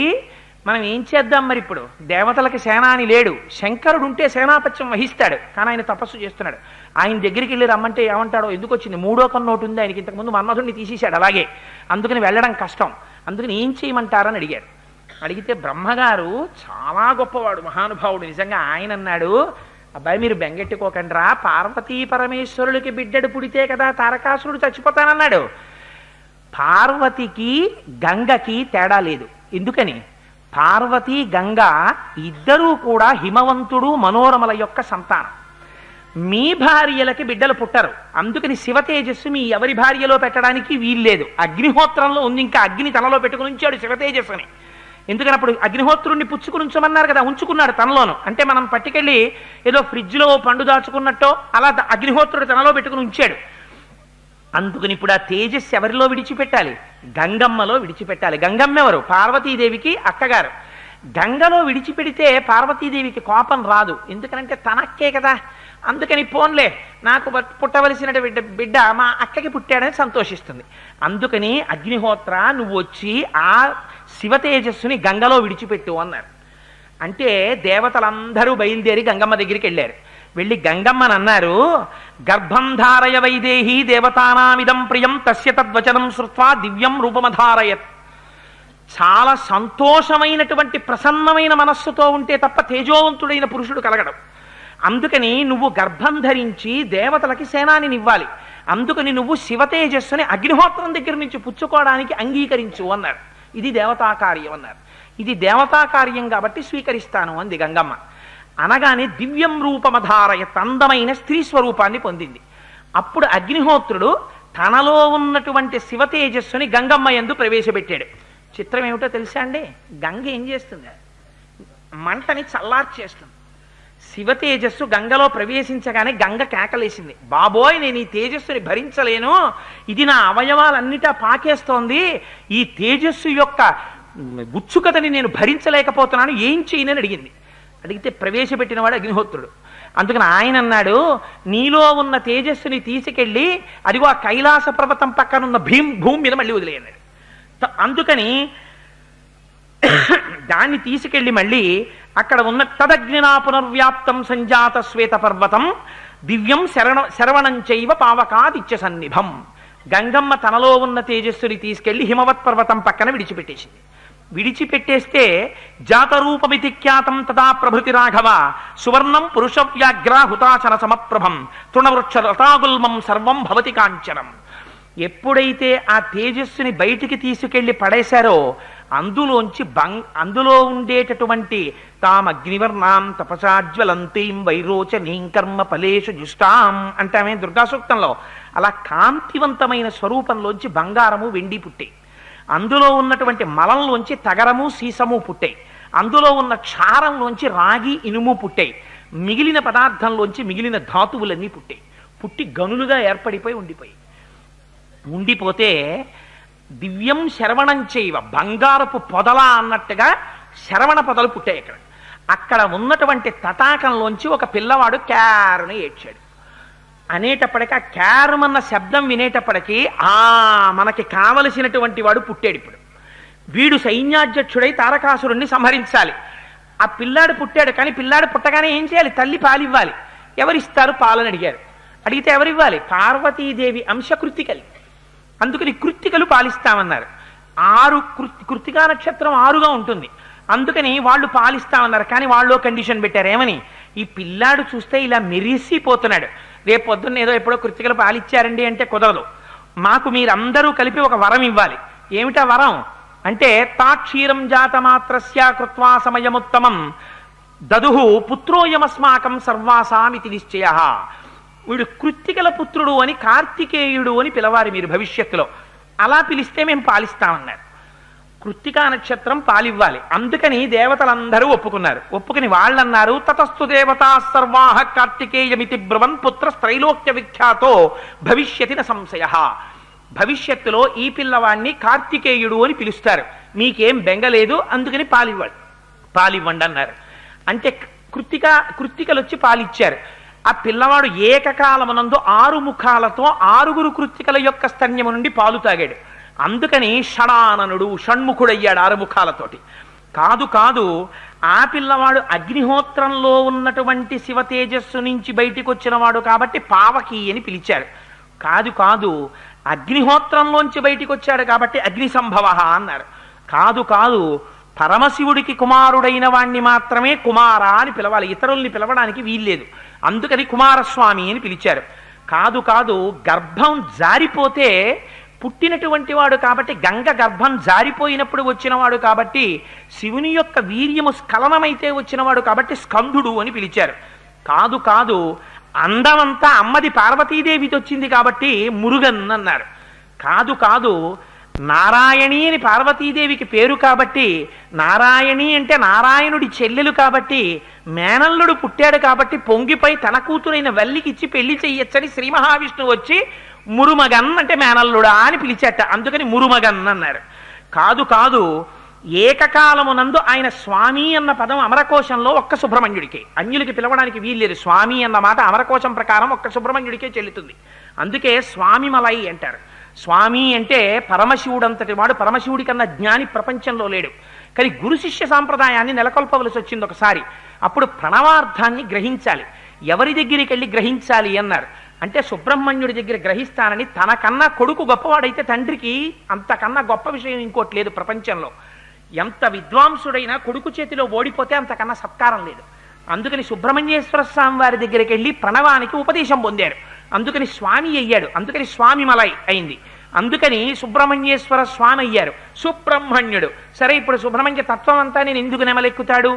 Speaker 1: మనం ఏం చేద్దాం మరి? ఇప్పుడు దేవతలకి సేనాని లేడు, శంకరుడు ఉంటే సేనాపత్యం వహిస్తాడు. కానీ ఆయన తపస్సు చేస్తున్నాడు. ఆయన దగ్గరికి వెళ్ళి రమ్మంటే ఏమంటాడో, ఎందుకు వచ్చింది? 3వ కన్నోటు ఉంది ఆయనకి. ఇంతకుముందు మన్మధుడిని తీసేశాడు అలాగే. అందుకని వెళ్ళడం కష్టం. అందుకని ఏం చేయమంటారని అడిగారు. అడిగితే బ్రహ్మగారు చాలా గొప్పవాడు, మహానుభావుడు. నిజంగా ఆయన అన్నాడు, అబ్బాయి మీరు బెంగెట్టుకోకండి రా, పార్వతీ పరమేశ్వరులకి బిడ్డడు పుడితే కదా తారకాసురుడు చచ్చిపోతానన్నాడు. పార్వతికి గంగకి తేడా లేదు. ఎందుకని? పార్వతి గంగ ఇద్దరూ కూడా హిమవంతుడు మనోరమల యొక్క సంతానం. మీ భార్యలకి బిడ్డలు పుట్టరు. అందుకని శివ తేజస్సు మీ ఎవరి భార్యలో పెట్టడానికి వీల్లేదు. అగ్నిహోత్రంలో ఉంది. ఇంకా అగ్ని తనలో పెట్టుకుని ఉంచాడు శివ తేజస్సుని. ఎందుకని? అప్పుడు అగ్నిహోత్రుడిని పుచ్చుకుని ఉంచమన్నారు కదా, ఉంచుకున్నాడు తనలోను. అంటే మనం పట్టుకెళ్ళి ఏదో ఫ్రిడ్జ్లో పండు దాచుకున్నట్టో అలా అగ్నిహోత్రుడు తనలో పెట్టుకుని ఉంచాడు. అందుకని ఇప్పుడు ఆ తేజస్సు ఎవరిలో విడిచిపెట్టాలి? గంగమ్మలో విడిచిపెట్టాలి. గంగమ్మ ఎవరు? పార్వతీదేవికి అక్కగారు. గంగలో విడిచిపెడితే పార్వతీదేవికి కోపం రాదు, ఎందుకనంటే తనక్కే కదా. అందుకని పోన్లే, నాకు పుట్టవలసిన బిడ్డ మా అక్కకి పుట్టాడని సంతోషిస్తుంది. అందుకని అగ్నిహోత్ర నువ్వు వచ్చి ఆ శివ తేజస్సుని గంగలో విడిచిపెట్టు అన్నారు. అంటే దేవతలందరూ బయలుదేరి గంగమ్మ దగ్గరికి వెళ్ళారు. వెళ్ళి గంగమ్మని అన్నారు, గర్భం ధారయ వైదేహి దేవతానామిదం ప్రియం తస్య తద్వచనం శ్రుత్వా దివ్యం రూపమధారయత్. చాలా సంతోషమైనటువంటి ప్రసన్నమైన మనస్సుతో ఉంటే తప్ప తేజోవంతుడైన పురుషుడు కలగడం. అందుకని నువ్వు గర్భం ధరించి దేవతలకి సేనానినివ్వాలి. అందుకని నువ్వు శివ తేజస్సుని అగ్నిహోత్రం దగ్గర నుంచి పుచ్చుకోవడానికి అంగీకరించు అన్నారు. ఇది దేవతా కార్యం అన్నారు. ఇది దేవతా కార్యం కాబట్టి స్వీకరిస్తాను అంది గంగమ్మ. అనగానే దివ్యం రూపమధారయ, అందమైన స్త్రీ స్వరూపాన్ని పొందింది. అప్పుడు అగ్నిహోత్రుడు తనలో ఉన్నటువంటి శివ తేజస్సుని గంగమ్మ యందు ప్రవేశపెట్టాడు. చిత్రం ఏమిటో తెలుసా అండి? గంగ ఏం చేస్తుంది? మంటని చల్లార్చేస్తుంది. శివ తేజస్సు గంగలో ప్రవేశించగానే గంగ కేకలేసింది, బాబోయ్ నేను ఈ తేజస్సుని భరించలేను, ఇది నా అవయవాలన్నిటా పాకేస్తోంది, ఈ తేజస్సు యొక్క ఉత్సుకతని నేను భరించలేకపోతున్నాను, ఏం చేయనని అడిగింది. అడిగితే ప్రవేశపెట్టినవాడు అగ్నిహోత్రుడు. అందుకని ఆయన అన్నాడు, నీలో ఉన్న తేజస్సుని తీసుకెళ్ళి అదిగో ఆ కైలాస పర్వతం పక్కనున్న భూమి మీద మళ్ళీ వదిలేయన్నాడు. అందుకని దాన్ని తీసుకెళ్ళి మళ్ళీ అక్కడ ఉన్న తదగ్నినా పునర్వ్యాప్తం సంజాత శ్వేత పర్వతం దివ్యం శరవణం చైవ పావకాదిత్య సన్నిభం. గంగమ్మ తనలో ఉన్న తేజస్సుని తీసుకెళ్లి హిమవత్ పర్వతం పక్కన విడిచిపెట్టేసింది. విడిచిపెట్టేస్తే జాతరూపమితి ఖ్యాతం తదా ప్రభృతి రాఘవ సువర్ణం పురుష వ్యాఘ్ర హుతాచన సమప్రభం తృణవృక్ష లతాగుల్మం సర్వం భవతి కాంచనం. ఎప్పుడైతే ఆ తేజస్సుని బయటికి తీసుకెళ్లి పడేశారో అందులో ఉండేటటువంటి తామగ్నివర్ణాం తపసాజ్వలంతీం వైరోచనీం కర్మ ఫలేషు జుష్టాం అంటామే దుర్గా సూక్తంలో. అలా కాంతివంతమైన స్వరూపంలోంచి బంగారము వెండి పుట్టాయి. అందులో ఉన్నటువంటి మలంలోంచి తగరము సీసము పుట్టాయి. అందులో ఉన్న క్షారంలోంచి రాగి ఇనుము పుట్టాయి. మిగిలిన పదార్థంలోంచి మిగిలిన ధాతువులన్నీ పుట్టాయి. పుట్టి గనులుగా ఏర్పడిపోయి ఉండిపోతే దివ్యం శరవణం చేయవ, బంగారపు పొదల అన్నట్టుగా శరవణ పొదలు పుట్టాయి. అక్కడ ఉన్నటువంటి తటాకంలోంచి ఒక పిల్లవాడు క్యారుని ఏడ్చాడు. అనేటప్పటికీ ఆ క్యారమన్న శబ్దం వినేటప్పటికీ మనకి కావలసినటువంటి వాడు పుట్టాడు. ఇప్పుడు వీడు సైన్యాధ్యక్షుడై తారకాసురుణ్ణి సంహరించాలి. ఆ పిల్లాడు పుట్టాడు. కానీ పిల్లాడు పుట్టగానే ఏం చేయాలి? తల్లి పాలివ్వాలి. ఎవరిస్తారు పాలని అడిగారు. అడిగితే ఎవరివ్వాలి? పార్వతీదేవి అంశ కృత్తికలు. అందుకని కృత్తికలు పాలిస్తామన్నారు. 6 కృత్తికా నక్షత్రం 6గా ఉంటుంది. అందుకని వాళ్ళు పాలిస్తామన్నారు. కానీ వాళ్ళు కండిషన్ పెట్టారు. ఏమని? ఈ పిల్లాడు చూస్తే ఇలా మెరిసిపోతున్నాడు, రేపు పొద్దున్న ఏదో ఎప్పుడో కృత్తికలు పాలిచ్చారండి అంటే కుదరదు, మాకు మీరందరూ కలిపి ఒక వరం ఇవ్వాలి. ఏమిటా వరం అంటే తాక్షీరం జాతమాత్రస్య కృత్వా సమయముత్తమం దదుహు పుత్రోయమస్మాకం సర్వాసామితి నిశ్చయ. వీడు కృత్తికల పుత్రుడు అని కార్తికేయుడు అని పిలవాలి మీరు భవిష్యత్తులో. అలా పిలిస్తే మేము పాలిస్తామన్నారు. కృత్తికా నక్షత్రం పాలివ్వాలి. అందుకని దేవతలందరూ ఒప్పుకున్నారు. ఒప్పుకుని వాళ్ళన్నారు, తతస్తు దేవతా సర్వాహ కార్తికేయమితి బ్రువన్ పుత్ర త్రైలోక్య విఖ్యాతో భవిష్యతి న సంశయ. భవిష్యత్తులో ఈ పిల్లవాడిని కార్తికేయుడు అని పిలుస్తారు, మీకేం బెంగలేదు, అందుకని పాలివ్వండి అన్నారు. అంటే కృత్తికలు వచ్చి పాలిచ్చారు. ఆ పిల్లవాడు ఏకకాలమునందు 6 ముఖాలతో 6 కృత్తికల యొక్క స్తన్యము నుండి పాలు తాగాడు. అందుకని షడాననుడు, షణ్ముఖుడయ్యాడు 6 ముఖాలతోటి. కాదు, ఆ పిల్లవాడు అగ్నిహోత్రంలో ఉన్నటువంటి శివ తేజస్సు నుంచి బయటికి వచ్చినవాడు కాబట్టి పావకి అని పిలిచారు. కాదు, అగ్నిహోత్రంలోంచి బయటికి వచ్చాడు కాబట్టి అగ్ని సంభవ అన్నారు. కాదు, పరమశివుడికి కుమారుడైన వాణ్ణి మాత్రమే కుమార అని పిలవాలి, ఇతరుల్ని పిలవడానికి వీల్లేదు. అందుకని కుమారస్వామి అని పిలిచారు. కాదు, గర్భం జారిపోతే పుట్టినటువంటి వాడు కాబట్టి, గంగ గర్భం జారిపోయినప్పుడు వచ్చినవాడు కాబట్టి, శివుని యొక్క వీర్యము స్ఖలనమైతే వచ్చినవాడు కాబట్టి స్కందుడు అని పిలిచారు. కాదు, అందమంతా అమ్మది పార్వతీదేవితో వచ్చింది కాబట్టి మురుగన్ అన్నారు. కాదు, నారాయణి అని పార్వతీదేవికి పేరు కాబట్టి, నారాయణి అంటే నారాయణుడి చెల్లెలు కాబట్టి, మేనల్లుడు పుట్టాడు కాబట్టి పొంగిపై తన కూతురైన వల్లికిచ్చి పెళ్లి చెయ్యొచ్చని శ్రీ మహావిష్ణువు వచ్చి మురుమగన్ అంటే మేనల్లుడా అని పిలిచేట, అందుకని మురుమగన్ అన్నారు. కాదు కాదు, ఏకకాలమునందు ఆయన స్వామి అన్న పదం అమరకోశంలో ఒక్క సుబ్రహ్మణ్యుడికే, అన్యులకి పిలవడానికి వీల్లేదు. స్వామి అన్న మాట అమరకోశం ప్రకారం ఒక్క సుబ్రహ్మణ్యుడికే చెల్లుతుంది. అందుకే స్వామిమలై అంటారు. స్వామి అంటే పరమశివుడు అంతటి వాడు, పరమశివుడి కన్నా జ్ఞాని ప్రపంచంలో లేడు. కానీ గురు శిష్య సాంప్రదాయాన్ని నెలకొల్పవలసి వచ్చింది ఒకసారి. అప్పుడు ప్రణవార్థాన్ని గ్రహించాలి. ఎవరి దగ్గరికి వెళ్ళి గ్రహించాలి అన్నారు అంటే సుబ్రహ్మణ్యుడి దగ్గర గ్రహిస్తానని. తనకన్నా కొడుకు గొప్పవాడైతే తండ్రికి అంతకన్నా గొప్ప విషయం ఇంకోటి లేదు ప్రపంచంలో. ఎంత విద్వాంసుడైనా కొడుకు చేతిలో ఓడిపోతే అంతకన్నా సత్కారం లేదు. అందుకని సుబ్రహ్మణ్యేశ్వర స్వామి వారి దగ్గరికి వెళ్ళి ప్రణవానికి ఉపదేశం పొందారు. అందుకని స్వామి అయ్యాడు. అందుకని స్వామిమలై అయింది. అందుకని సుబ్రహ్మణ్యేశ్వర స్వామి అయ్యారు, సుబ్రహ్మణ్యుడు. సరే, ఇప్పుడు సుబ్రహ్మణ్య తత్వం అంతా నేను ఎందుకు నెమలెక్కుతాడు,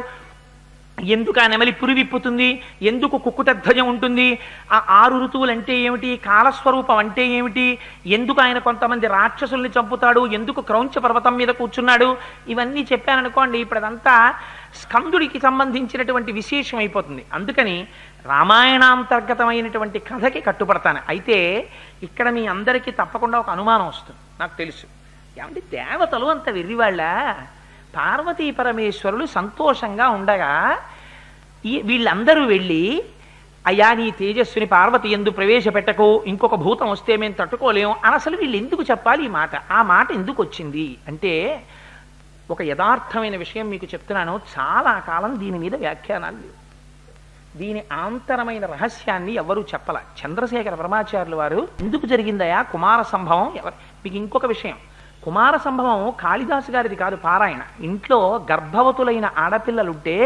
Speaker 1: ఎందుకు ఆ నెమలి పురివిప్పుతుంది, ఎందుకు కుక్కుటధ్వజం ఉంటుంది, ఆ 6 ఋతువులు అంటే ఏమిటి, కాలస్వరూపం అంటే ఏమిటి, ఎందుకు ఆయన కొంతమంది రాక్షసుల్ని చంపుతాడు, ఎందుకు క్రౌంచ పర్వతం మీద కూర్చున్నాడు, ఇవన్నీ చెప్పాననుకోండి ఇప్పుడు అదంతా స్కందుడికి సంబంధించినటువంటి విశేషం అయిపోతుంది. అందుకని రామాయణాంతర్గతమైనటువంటి కథకి కట్టుపడతాను. అయితే ఇక్కడ మీ అందరికీ తప్పకుండా ఒక అనుమానం వస్తుంది, నాకు తెలుసు. ఏమంటే దేవతలు అంత వెర్రివాళ్ళ, పార్వతీ పరమేశ్వరులు సంతోషంగా ఉండగా వీళ్ళందరూ వెళ్ళి అయ్యా నీ తేజస్సుని పార్వతి ఎందు ప్రవేశపెట్టకు, ఇంకొక భూతం వస్తే మేము తట్టుకోలేము అని అసలు వీళ్ళు ఎందుకు చెప్పాలి ఈ మాట? ఆ మాట ఎందుకు వచ్చింది అంటే ఒక యథార్థమైన విషయం మీకు చెప్తున్నాను. చాలా కాలం దీని మీద వ్యాఖ్యానాలు లేవు. దీని ఆంతరమైన రహస్యాన్ని ఎవరూ చెప్పాల. చంద్రశేఖర పరమాచార్యులు వారు ఎందుకు జరిగిందయా కుమార సంభవం, మీకు ఇంకొక విషయం, కుమార సంభవం కాళిదాసు గారిది కాదు పారాయణ. ఇంట్లో గర్భవతులైన ఆడపిల్లలుంటే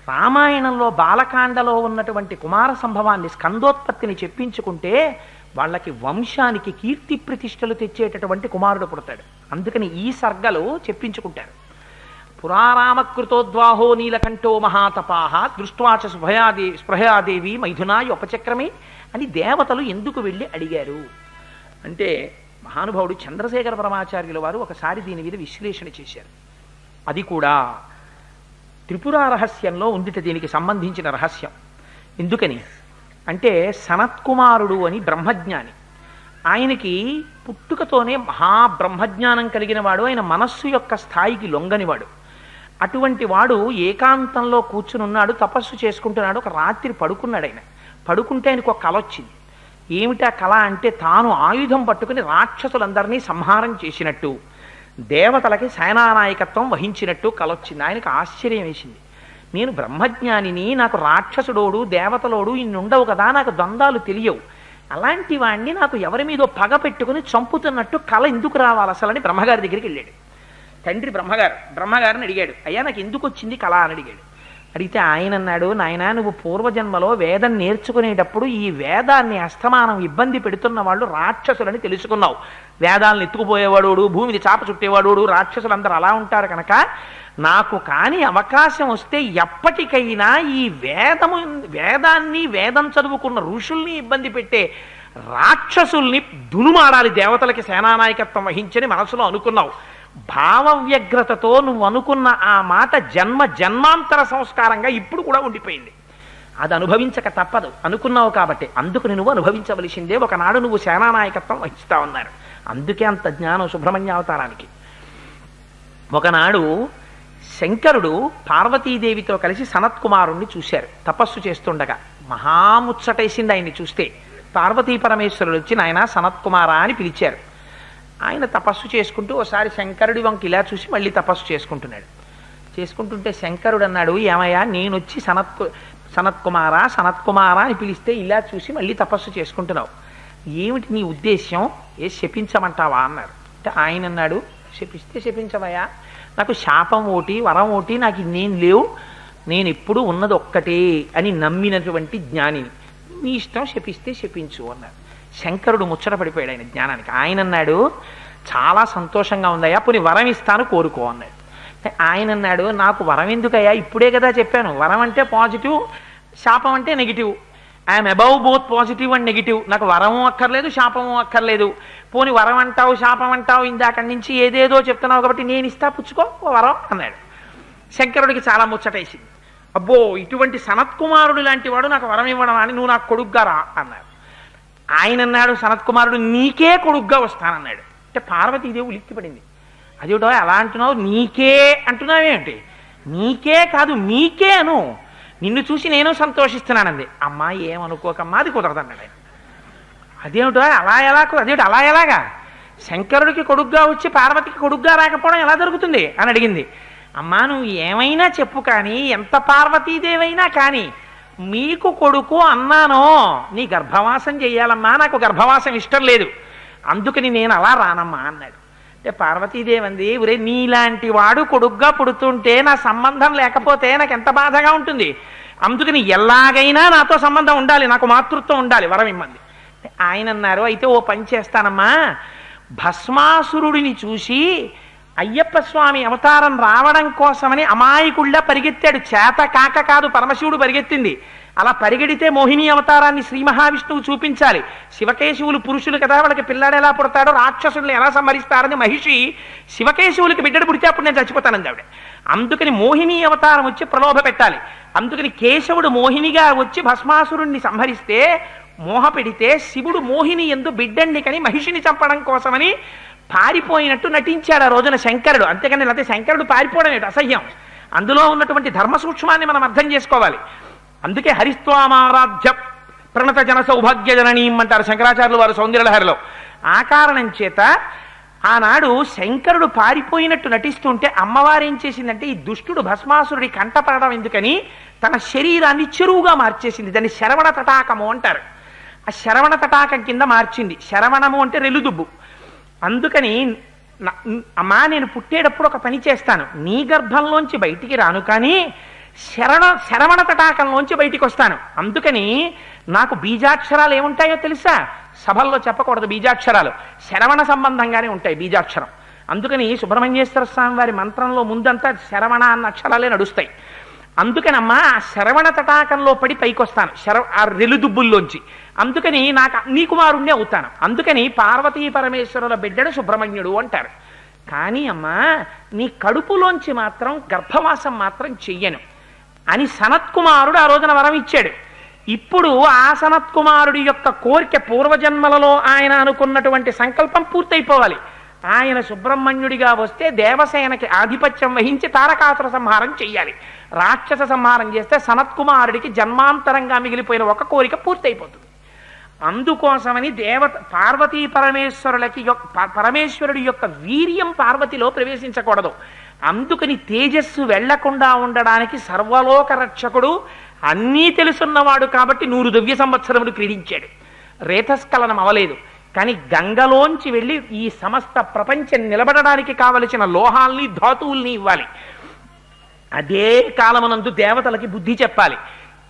Speaker 1: రామాయణంలో బాలకాండలో ఉన్నటువంటి కుమార సంభవాన్ని స్కందోత్పత్తిని చెప్పించుకుంటే వాళ్ళకి వంశానికి కీర్తి ప్రతిష్టలు తెచ్చేటటువంటి కుమారుడు పుడతాడు. అందుకని ఈ సర్గలు చెప్పించుకుంటారు. పురారామకృతోద్వాహో నీలకంఠో మహాతపాహ దృష్ట్వాచ స్పృహయాదేవి మైథునాయ ఉపచక్రమే అని దేవతలు ఎందుకు వెళ్ళి అడిగారు అంటే మహానుభావుడు చంద్రశేఖర పరమాచార్యుల వారు ఒకసారి దీని మీద విశ్లేషణ చేశారు. అది కూడా త్రిపుర రహస్యంలో ఉందిట దీనికి సంబంధించిన రహస్యం. ఎందుకని అంటే సనత్కుమారుడు అని బ్రహ్మజ్ఞాని, ఆయనకి పుట్టుకతోనే మహాబ్రహ్మజ్ఞానం కలిగిన వాడు, ఆయన మనస్సు యొక్క స్థాయికి లొంగనివాడు. అటువంటి వాడు ఏకాంతంలో కూర్చునున్నాడు, తపస్సు చేసుకుంటున్నాడు. ఒక రాత్రి పడుకున్నాడు. ఆయన పడుకుంటే ఆయనకు ఒక కల వచ్చింది. ఏమిటా కళ అంటే తాను ఆయుధం పట్టుకుని రాక్షసులందరినీ సంహారం చేసినట్టు, దేవతలకి సేనానాయకత్వం వహించినట్టు కలొచ్చింది. ఆయనకు ఆశ్చర్యం వేసింది. నేను బ్రహ్మజ్ఞానిని, నాకు రాక్షసుడోడు దేవతలోడు ఇన్ని ఉండవు కదా, నాకు ద్వంద్వాలు తెలియవు. అలాంటి వాడిని నాకు ఎవరి మీదో పగ పెట్టుకుని చంపుతున్నట్టు కళ ఎందుకు రావాలి అసలని బ్రహ్మగారి దగ్గరికి వెళ్ళాడు. తండ్రి బ్రహ్మగారిని అడిగాడు, అయ్యా నాకు ఎందుకు వచ్చింది కళ అని అడిగాడు. అడిగితే ఆయన అన్నాడు, నాయనా నువ్వు పూర్వజన్మలో వేదం నేర్చుకునేటప్పుడు ఈ వేదాన్ని అస్తమానం ఇబ్బంది పెడుతున్న వాళ్ళు రాక్షసులని తెలుసుకున్నావు. వేదాలను ఎత్తుకుపోయేవాడు, భూమిని చాప చుట్టేవాడు, రాక్షసులందరూ అలా ఉంటారు కనుక నాకు కానీ అవకాశం వస్తే ఎప్పటికైనా ఈ వేదాన్ని వేదం చదువుకున్న ఋషుల్ని ఇబ్బంది పెట్టే రాక్షసుల్ని దునుమాడాలి, దేవతలకి సేనానాయకత్వం వహించని మనసులో అనుకున్నావు. భావవ్యగ్రతతో నువ్వు అనుకున్న ఆ మాట జన్మాంతర సంస్కారంగా ఇప్పుడు కూడా ఉండిపోయింది. అది అనుభవించక తప్పదు అనుకున్నావు కాబట్టి అందుకు నువ్వు అనుభవించవలసిందే. ఒకనాడు నువ్వు సేనానాయకత్వం వహిస్తా ఉన్నారు. అందుకే అంత జ్ఞానం సుబ్రహ్మణ్య అవతారానికి. ఒకనాడు శంకరుడు పార్వతీదేవితో కలిసి సనత్కుమారుణ్ణి చూశారు తపస్సు చేస్తుండగా. మహాముచ్చటేసింది ఆయన్ని చూస్తే. పార్వతీ పరమేశ్వరుడు వచ్చి నాయన సనత్కుమారా అని పిలిచారు. ఆయన తపస్సు చేసుకుంటూ ఒకసారి శంకరుడి వంక ఇలా చూసి మళ్ళీ తపస్సు చేసుకుంటుంటే శంకరుడు అన్నాడు, ఏమయ్యా నేను వచ్చి సనత్కుమారా అని పిలిస్తే ఇలా చూసి మళ్ళీ తపస్సు చేసుకుంటున్నావు, ఏమిటి నీ ఉద్దేశ్యం, శపించమంటావా అన్నారు. అంటే ఆయన అన్నాడు, శపిస్తే శపించవయ్యా, నాకు శాపం ఓటి వరం ఓటి నాకు నేను లేవు, నేను ఎప్పుడూ ఉన్నది ఒక్కటే అని నమ్మినటువంటి జ్ఞానిని, నీ ఇష్టం శపిస్తే శపించు అన్నారు. శంకరుడు ముచ్చట పడిపోయాడు ఆయన జ్ఞానానికి. ఆయన అన్నాడు, చాలా సంతోషంగా ఉందయ్యా, పోనీ వరం ఇస్తాను కోరుకో అన్నాడు. ఆయన అన్నాడు, నాకు వరం ఎందుకయ్యా, ఇప్పుడే కదా చెప్పాను, వరం అంటే పాజిటివ్, శాపం అంటే negative, I'm above both positive and negative, నాకు వరము అక్కర్లేదు శాపము అక్కర్లేదు, పోనీ వరం అంటావు శాపం అంటావు ఇందాక నుంచి ఏదేదో చెప్తున్నావు కాబట్టి నేను ఇస్తా పుచ్చుకో వరం అన్నాడు. శంకరుడికి చాలా ముచ్చటేసింది. అబ్బో ఇటువంటి సనత్కుమారుడు లాంటి వాడు నాకు వరం ఇవ్వడం అని, నువ్వు నాకు కొడుగ్గా రా అన్నారు. ఆయన అన్నాడు సనత్కుమారుడు, నీకే కొడుగ్గా వస్తానన్నాడు. అంటే పార్వతీదేవి ఉలిక్కిపడింది. అదేటో ఎలా అంటున్నావు, నీకే అంటున్నావేంటి? నీకే కాదు మీకే అను, నిన్ను చూసి నేను సంతోషిస్తున్నానంది. అమ్మా ఏమనుకోకమ్మా, అది కుదరదన్నాడు ఆయన. అదేమిటో అలా ఎలా, అదేమిటి అలా ఎలాగా, శంకరుడికి కొడుగ్గా వచ్చి పార్వతికి కొడుగ్గా రాకపోవడం ఎలా జరుగుతుంది అని అడిగింది. అమ్మా నువ్వు ఏమైనా చెప్పు కానీ, ఎంత పార్వతీదేవైనా కానీ మీకు కొడుకు అన్నానో నీ గర్భవాసం చెయ్యాలమ్మా, నాకు గర్భవాసం ఇష్టం లేదు, అందుకని నేను అలా రానమ్మా అన్నాడు. అంటే పార్వతీదేవి అంది, ఒరే నీలాంటి వాడు కొడుగ్గా పుడుతుంటే నా సంబంధం లేకపోతే నాకు ఎంత బాధగా ఉంటుంది, అందుకని ఎలాగైనా నాతో సంబంధం ఉండాలి, నాకు మాతృత్వం ఉండాలి, వరం ఇమ్మంది. ఆయన అన్నారు, అయితే ఓ పని చేస్తానమ్మా, భస్మాసురుడిని చూసి అయ్యప్ప స్వామి అవతారం రావడం కోసమని అమాయకుళ్ళ పరిగెత్తాడు. చేత కాక కాదు, పరమశివుడు పరిగెత్తింది. అలా పరిగెడితే మోహిని అవతారాన్ని శ్రీ మహావిష్ణువు చూపించాలి. శివకేశవులు పురుషులు కదా, వాళ్ళకి పిల్లాడు ఎలా పుడతాడో, రాక్షసుల్ని ఎలా సంహరిస్తారని మహిషి శివకేశవులకి బిడ్డడు పుడితే అప్పుడు నేను చచ్చిపోతానంది ఆవిడ. అందుకని మోహిని అవతారం వచ్చి ప్రలోభ పెట్టాలి. అందుకని కేశవుడు మోహినిగా వచ్చి భస్మాసురుణ్ణి సంహరిస్తే, మోహ పెడితే శివుడు మోహిని ఎందు బిడ్డణ్ణి కని మహిషిని చంపడం కోసమని పారిపోయినట్టు నటించాడు ఆ రోజున శంకరుడు. అంతేకాని లేకపోతే శంకరుడు పారిపోవడం ఏంటి, అసహ్యం. అందులో ఉన్నటువంటి ధర్మ సూక్ష్మాన్ని మనం అర్థం చేసుకోవాలి. అందుకే హరిస్వామారాధ్య ప్రణత జన సౌభాగ్య జననీం అంటారు శంకరాచార్యులు వారు సౌందర్యలహరిలో. ఆ కారణం చేత ఆనాడు శంకరుడు పారిపోయినట్టు నటిస్తుంటే అమ్మవారు ఏం చేసిందంటే, ఈ దుష్టుడు భస్మాసురుడి కంటపడడం ఎందుకని తన శరీరాన్ని చెరువుగా మార్చేసింది. దాన్ని శరవణ తటాకము అంటారు. ఆ శరవణ తటాకం కింద మార్చింది. శరవణము అంటే రెలుదుబ్బు. అందుకని అమ్మా నేను పుట్టేటప్పుడు ఒక పని చేస్తాను, నీ గర్భంలోంచి బయటికి రాను కానీ శరవణ తటాకంలోంచి బయటికి వస్తాను. అందుకని నాకు బీజాక్షరాలు ఏముంటాయో తెలుసా, సభల్లో చెప్పకూడదు బీజాక్షరాలు, శరవణ సంబంధంగానే ఉంటాయి బీజాక్షరం. అందుకని సుబ్రహ్మణ్యేశ్వర స్వామి వారి మంత్రంలో ముందంతా శరవణ అన్న అక్షరాలే నడుస్తాయి. అందుకనమ్మా ఆ శరవణ తటాకంలో పడి పైకొస్తాను, ఆ రెలుదుబ్బుల్లోంచి. అందుకని నాకు నీ కుమారుణ్ణే అవుతాను. అందుకని పార్వతీ పరమేశ్వరుల బిడ్డడు సుబ్రహ్మణ్యుడు అంటారు. కానీ అమ్మా నీ కడుపులోంచి మాత్రం గర్భవాసం మాత్రం చెయ్యను అని సనత్కుమారుడు ఆ రోజున వరం ఇచ్చాడు. ఇప్పుడు ఆ సనత్కుమారుడి యొక్క కోరిక, పూర్వజన్మలలో ఆయన అనుకున్నటువంటి సంకల్పం పూర్తయిపోవాలి. ఆయన సుబ్రహ్మణ్యుడిగా వస్తే దేవసేనకి ఆధిపత్యం వహించి తారకాసుర సంహారం చెయ్యాలి. రాక్షస సంహారం చేస్తే సనత్కుమారుడికి జన్మాంతరంగా మిగిలిపోయిన ఒక కోరిక పూర్తయిపోతుంది. అందుకోసమని పార్వతీ పరమేశ్వరుడి యొక్క వీర్యం పార్వతిలో ప్రవేశించకూడదు. అందుకని తేజస్సు వెళ్లకుండా ఉండడానికి సర్వలోక రక్షకుడు, అన్నీ తెలుసున్నవాడు కాబట్టి 100 దివ్య సంవత్సరములు క్రీడించాడు. రేతస్ఖలనం అవలేదు. కానీ గంగలోంచి వెళ్ళి ఈ సమస్త ప్రపంచం నిలబడడానికి కావలసిన లోహాల్ని ధాతువుల్ని ఇవ్వాలి. అదే కాలమునందు దేవతలకి బుద్ధి చెప్పాలి.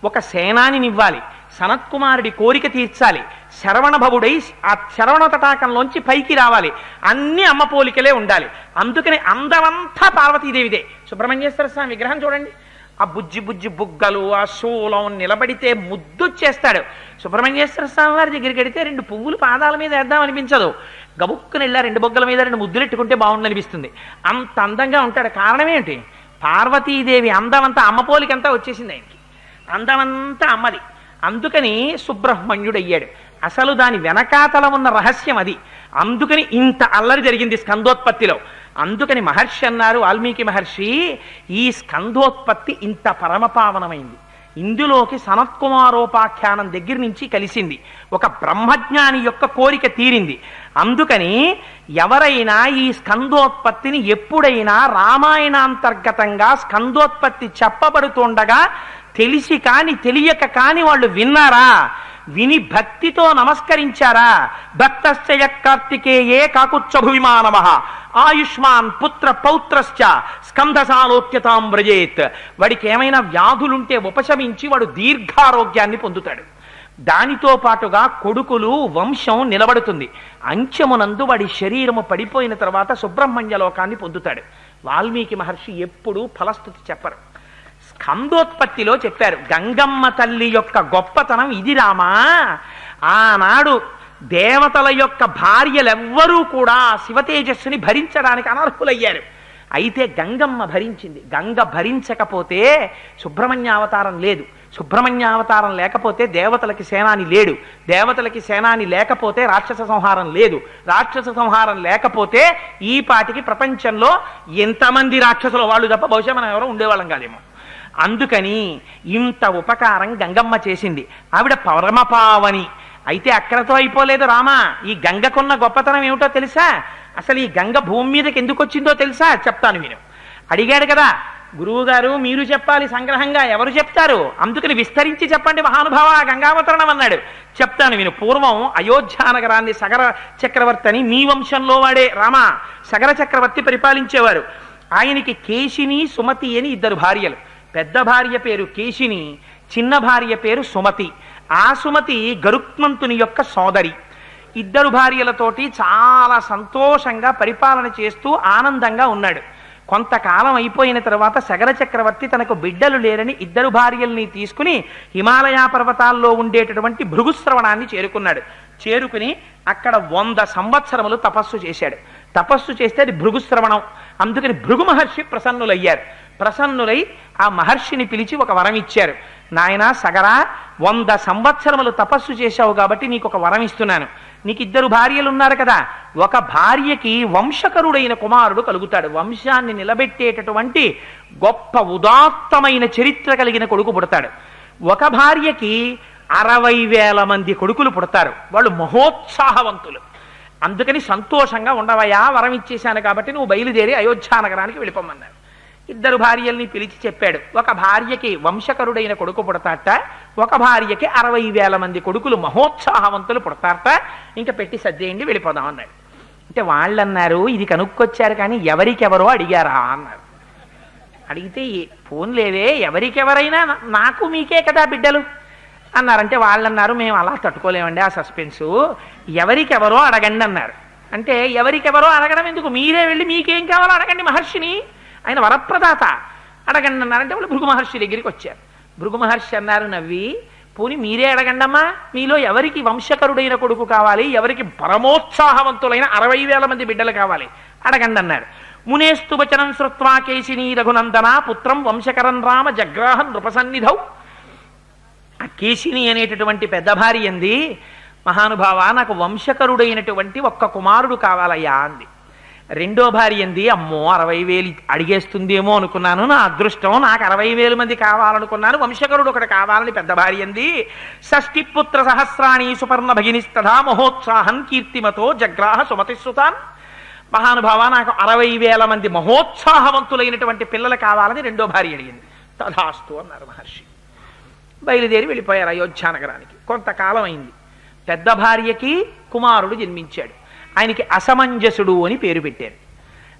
Speaker 1: ఒక సేనానిని ఇవ్వాలి. సనత్కుమారుడి కోరిక తీర్చాలి. శరవణభవుడై ఆ శరవణ తటాకంలోంచి పైకి రావాలి. అన్ని అమ్మ పోలికలే ఉండాలి. అందుకని అందమంతా పార్వతీదేవిదే. సుబ్రహ్మణ్యేశ్వర స్వామి విగ్రహం చూడండి, ఆ బుజ్జి బుజ్జి బుగ్గలు, ఆ శూలం నిలబడితే ముద్దొచ్చేస్తాడు. సుబ్రహ్మణ్యేశ్వర స్వామి వారి దగ్గరికి వెడితే 2 పువ్వులు పాదాల మీద వేద్దాం అనిపించదు. గబుక్కుని వెళ్ళా 2 బొగ్గల మీద 2 ముద్దులు ఎట్టుకుంటే బాగుండనిపిస్తుంది. అంత అందంగా ఉంటాడు. కారణం ఏంటి? పార్వతీదేవి అందమంతా అమ్మ పోలికంతా వచ్చేసింది ఆయనకి. అందమంతా అమ్మది. అందుకని సుబ్రహ్మణ్యుడయ్యాడు. అసలు దాని వెనకాతల ఉన్న రహస్యం అది. అందుకని ఇంత అల్లరి జరిగింది స్కందోత్పత్తిలో. అందుకని మహర్షి అన్నారు, వాల్మీకి మహర్షి, ఈ స్కందోత్పత్తి ఇంత పరమపావనమైంది. ఇందులోకి సనత్కుమారోపాఖ్యానం దగ్గర నుంచి కలిసింది. ఒక బ్రహ్మజ్ఞాని యొక్క కోరిక తీరింది. అందుకని ఎవరైనా ఈ స్కందోత్పత్తిని ఎప్పుడైనా రామాయణాంతర్గతంగా స్కందోత్పత్తి చెప్పబడుతుండగా తెలిసి కాని తెలియక కాని వాళ్ళు విన్నారా, విని భక్తితో నమస్కరించారా, భక్తశ్చయ కార్తికేయే కాకుచ్చభువిమానమః ఆయుష్మాన్ పుత్ర పౌత్రశ్చ స్కందసాలోక్యతాం వ్రజేత్. వాడికి ఏమైనా వ్యాధులుంటే ఉపశమించి వాడు దీర్ఘారోగ్యాన్ని పొందుతాడు. దానితో పాటుగా కొడుకులు వంశం నిలబడుతుంది. అంచెమునందు వాడి శరీరము పడిపోయిన తర్వాత సుబ్రహ్మణ్య లోకాన్ని పొందుతాడు. వాల్మీకి మహర్షి ఎప్పుడూ ఫలస్తుతి చెప్పరు. స్కందోత్పత్తిలో చెప్పారు, గంగమ్మ తల్లి యొక్క గొప్పతనం ఇది రామా. ఆనాడు దేవతల యొక్క భార్యలెవ్వరూ కూడా శివతేజస్సుని భరించడానికి అనర్హులయ్యారు. అయితే గంగమ్మ భరించింది. గంగ భరించకపోతే సుబ్రహ్మణ్య అవతారం లేదు. సుబ్రహ్మణ్యావతారం లేకపోతే దేవతలకి సేనాని లేడు, దేవతలకి సేనాని లేకపోతే రాక్షస సంహారం లేదు, రాక్షస సంహారం లేకపోతే ఈ పాటికి ప్రపంచంలో ఎంతమంది రాక్షసులు వాళ్ళు తప్ప బహుశా మనం ఎవరో ఉండేవాళ్ళం కాదేమో. అందుకని ఇంత ఉపకారం గంగమ్మ చేసింది. ఆవిడ పరమపావని. అయితే అక్కడతో అయిపోలేదు రామా. ఈ గంగకున్న గొప్పతనం ఏమిటో తెలుసా? అసలు ఈ గంగ భూమి మీదకి ఎందుకు వచ్చిందో తెలుసా? చెప్తాను విను. అడిగాడు కదా గురువు గారు, మీరు చెప్పాలి సంగ్రహంగా, ఎవరు చెప్తారు? అందుకని విస్తరించి చెప్పండి మహానుభావ గంగావతరణం అన్నాడు. చెప్తాను విను. పూర్వం అయోధ్యానగరాన్ని సగర చక్రవర్తి అని మీ వంశంలో వాడే రామా సగర చక్రవర్తి పరిపాలించేవారు. ఆయనకి కేశిని సుమతి అని ఇద్దరు భార్యలు. పెద్ద భార్య పేరు కేశిని, చిన్న భార్య పేరు సుమతి. ఆ సుమతి గరుత్మంతుని యొక్క సోదరి. ఇద్దరు భార్యలతోటి చాలా సంతోషంగా పరిపాలన చేస్తూ ఆనందంగా ఉన్నాడు. కొంతకాలం అయిపోయిన తర్వాత సగర చక్రవర్తి తనకు బిడ్డలు లేరని ఇద్దరు భార్యల్ని తీసుకుని హిమాలయ పర్వతాల్లో ఉండేటటువంటి భృగుశ్రవణాన్ని చేరుకున్నాడు. చేరుకుని అక్కడ 100 సంవత్సరములు తపస్సు చేశాడు. తపస్సు చేస్తే అది భృగుశ్రవణం. అందుకని భృగు మహర్షి ప్రసన్నులయ్యారు. ప్రసన్నులై ఆ మహర్షిని పిలిచి ఒక వరం ఇచ్చారు. నాయనా సగరా, 100 సంవత్సరములు తపస్సు చేశావు కాబట్టి నీకు ఒక వరం ఇస్తున్నాను. నీకు ఇద్దరు భార్యలు ఉన్నారు కదా, ఒక భార్యకి వంశకరుడైన కుమారుడు కలుగుతాడు. వంశాన్ని నిలబెట్టేటటువంటి గొప్ప ఉదాత్తమైన చరిత్ర కలిగిన కొడుకు పుడతాడు. ఒక భార్యకి 60,000 మంది కొడుకులు పుడతారు. వాళ్ళు మహోత్సాహవంతులు. అందుకని సంతోషంగా ఉండవయా, వరం ఇచ్చేశాను కాబట్టి నువ్వు బయలుదేరి అయోధ్యానగరానికి వెళ్ళిపోమన్నారు. ఇద్దరు భార్యల్ని పిలిచి చెప్పాడు. ఒక భార్యకి వంశకరుడైన కొడుకు పుడతాట, ఒక భార్యకి 60,000 మంది కొడుకులు మహోత్సాహవంతులు పుడతారట. ఇంకా పెట్టి సర్దేయండి వెళ్ళిపోదాం అన్నాడు. అంటే వాళ్ళన్నారు ఇది కనుక్కొచ్చారు కానీ ఎవరికెవరో అడిగారా అన్నారు. అడిగితే ఫోన్ లేవే, ఎవరికెవరైనా నాకు మీకే కదా బిడ్డలు అన్నారంటే వాళ్ళన్నారు మేము అలా తట్టుకోలేమండి ఆ సస్పెన్సు, ఎవరికెవరో అడగండి అన్నారు. అంటే ఎవరికెవరో అడగడం ఎందుకు, మీరే వెళ్ళి మీకేం కావాలో అడగండి మహర్షిని, ఆయన వరప్రదాత, అడగండి అన్నారంటే వాళ్ళు భృగు మహర్షి దగ్గరికి వచ్చారు. భృగు మహర్షి అన్నారు నవ్వి, పోని మీరే అడగండమ్మా, మీలో ఎవరికి వంశకరుడైన కొడుకు కావాలి, ఎవరికి పరమోత్సాహవంతులైన 60,000 మంది బిడ్డలు కావాలి అడగండి అన్నారు. మునేస్తు వచనం శ్రుత్వా కేశిని రఘునందన పుత్రం వంశకరం రామ జగ్రాహన్ నృపసన్నిధౌ. ఆ కేశిని అనేటటువంటి పెద్ద భార్య అంది, మహానుభావ నాకు వంశకరుడైనటువంటి ఒక్క కుమారుడు కావాలయ్యా అంది. రెండో భార్య అంది, అమ్మో 60,000 అడిగేస్తుందేమో అనుకున్నాను, నా అదృష్టం, నాకు 60,000 మంది కావాలనుకున్నాను, వంశకరుడు ఒకటి కావాలని పెద్ద భార్య అంది. షష్ఠిపుత్ర సహస్రాణి సుపర్ణ భగినిస్తథా మహోత్సాహం కీర్తిమతో జగ్రాహ సుమతిశ్రుతాన్. మహానుభావ నాకు 60,000 మంది మహోత్సాహవంతులైనటువంటి పిల్లలు కావాలని రెండో భార్య అడిగింది. తథాస్తు అన్నారు మహర్షి. బయలుదేరి వెళ్ళిపోయారు అయోధ్యానగరానికి. కొంతకాలం అయింది. పెద్ద భార్యకి కుమారుడు జన్మించాడు. ఆయనకి అసమంజసుడు అని పేరు పెట్టారు.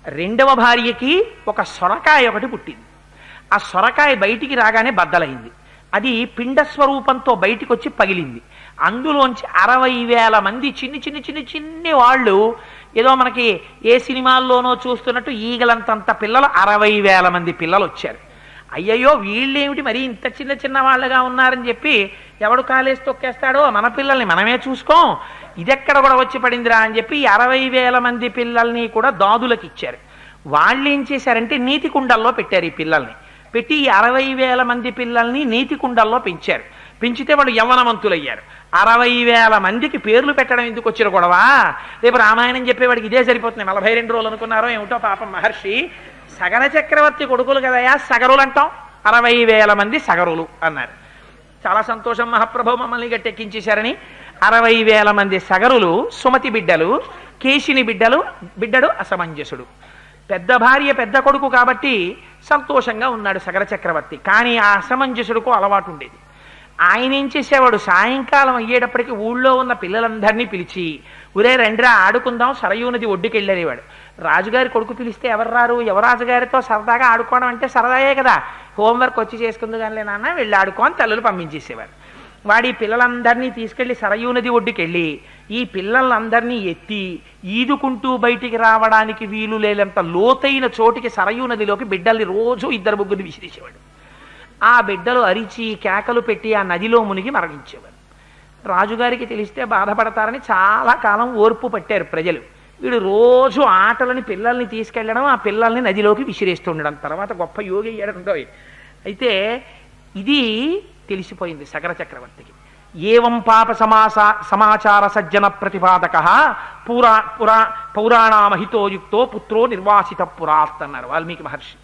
Speaker 1: రెండవ భార్యకి ఒక సొరకాయ ఒకటి పుట్టింది. ఆ సొరకాయ బయటికి రాగానే బద్దలైంది. అది పిండస్వరూపంతో బయటికి వచ్చి పగిలింది. అందులోంచి 60,000 మంది చిన్ని వాళ్ళు, ఏదో మనకి ఏ సినిమాల్లోనో చూస్తున్నట్టు ఈగలంతంత పిల్లలు, 60,000 మంది పిల్లలు వచ్చారు. అయ్యయ్యో వీళ్ళేమిటి మరి ఇంత చిన్న వాళ్ళగా ఉన్నారని చెప్పి ఎవడు కాలేసి తొక్కేస్తాడో, మన పిల్లల్ని మనమే చూసుకోం, ఇదెక్కడ కూడా వచ్చి పడిందిరా అని చెప్పి 60,000 మంది పిల్లల్ని కూడా దాదులకు ఇచ్చారు. వాళ్ళు ఏం చేశారంటే నీతి కుండల్లో పెట్టారు. ఈ పిల్లల్ని పెట్టి ఈ 60,000 మంది పిల్లల్ని నీతి కుండల్లో పెంచారు. పెంచితే వాళ్ళు యవ్వనవంతులయ్యారు. 60,000 మందికి పేర్లు పెట్టడం ఎందుకు వచ్చిన గొడవ? రేపు రామాయణం చెప్పేవాడికి ఇదే సరిపోతుంది. 42 రోజులు అనుకున్నారో ఏమిటో పాపం మహర్షి. సగర చక్రవర్తి కొడుకులు కదయా సగరులు అంటాం, 60,000 మంది సగరులు అన్నారు. చాలా సంతోషం మహాప్రభు మమ్మల్ని గట్టెక్కించేశారని. 60,000 మంది సగరులు సుమతి బిడ్డలు, కేశిని బిడ్డడు అసమంజసుడు. పెద్ద భార్య పెద్ద కొడుకు కాబట్టి సంతోషంగా ఉన్నాడు సగర చక్రవర్తి. కానీ ఆ అసమంజసుడుకు అలవాటు ఉండేది. ఆయన ఏం చేసేవాడు, సాయంకాలం అయ్యేటప్పటికి ఊళ్ళో ఉన్న పిల్లలందరినీ పిలిచి ఒరే రండిరా ఆడుకుందాం, సరయూ నది ఒడ్డుకి వెళ్ళేవాడు. రాజుగారి కొడుకు పిలిస్తే ఎవరు రారు, యువరాజుగారితో సరదాగా ఆడుకోవడం అంటే సరదాయే కదా, హోంవర్క్ వచ్చి చేసుకుంది కానీ నాన్న వెళ్ళి ఆడుకో అని తల్లులు పంపించేసేవారు. వాడి పిల్లలందరినీ తీసుకెళ్లి సరయూ నది ఒడ్డుకి వెళ్ళి ఈ పిల్లలందరినీ ఎత్తి ఈదుకుంటూ బయటికి రావడానికి వీలు లేనంత లోతైన చోటికి సరయూ నదిలోకి బిడ్డల్ని రోజు 2-3 విసిరేసేవాడు. ఆ బిడ్డలు అరిచి కేకలు పెట్టి ఆ నదిలో మునిగి మరణించేవారు. రాజుగారికి తెలిస్తే బాధపడతారని చాలా కాలం ఓర్పు పట్టారు ప్రజలు. వీడు రోజు ఆటలని పిల్లల్ని తీసుకెళ్లడం, ఆ పిల్లల్ని నదిలోకి విసిరేస్తుండడం. తర్వాత గొప్ప యోగి అయ్యాడంటో. అయితే ఇది తెలిసిపోయింది సగర చక్రవర్తికి. ఏవం పాప సమాచార సజ్జన ప్రతిపాదక పౌరాణామహితోయుక్తో పుత్రో నిర్వాసిత పురాత్ అన్నారు వాల్మీకి మహర్షి.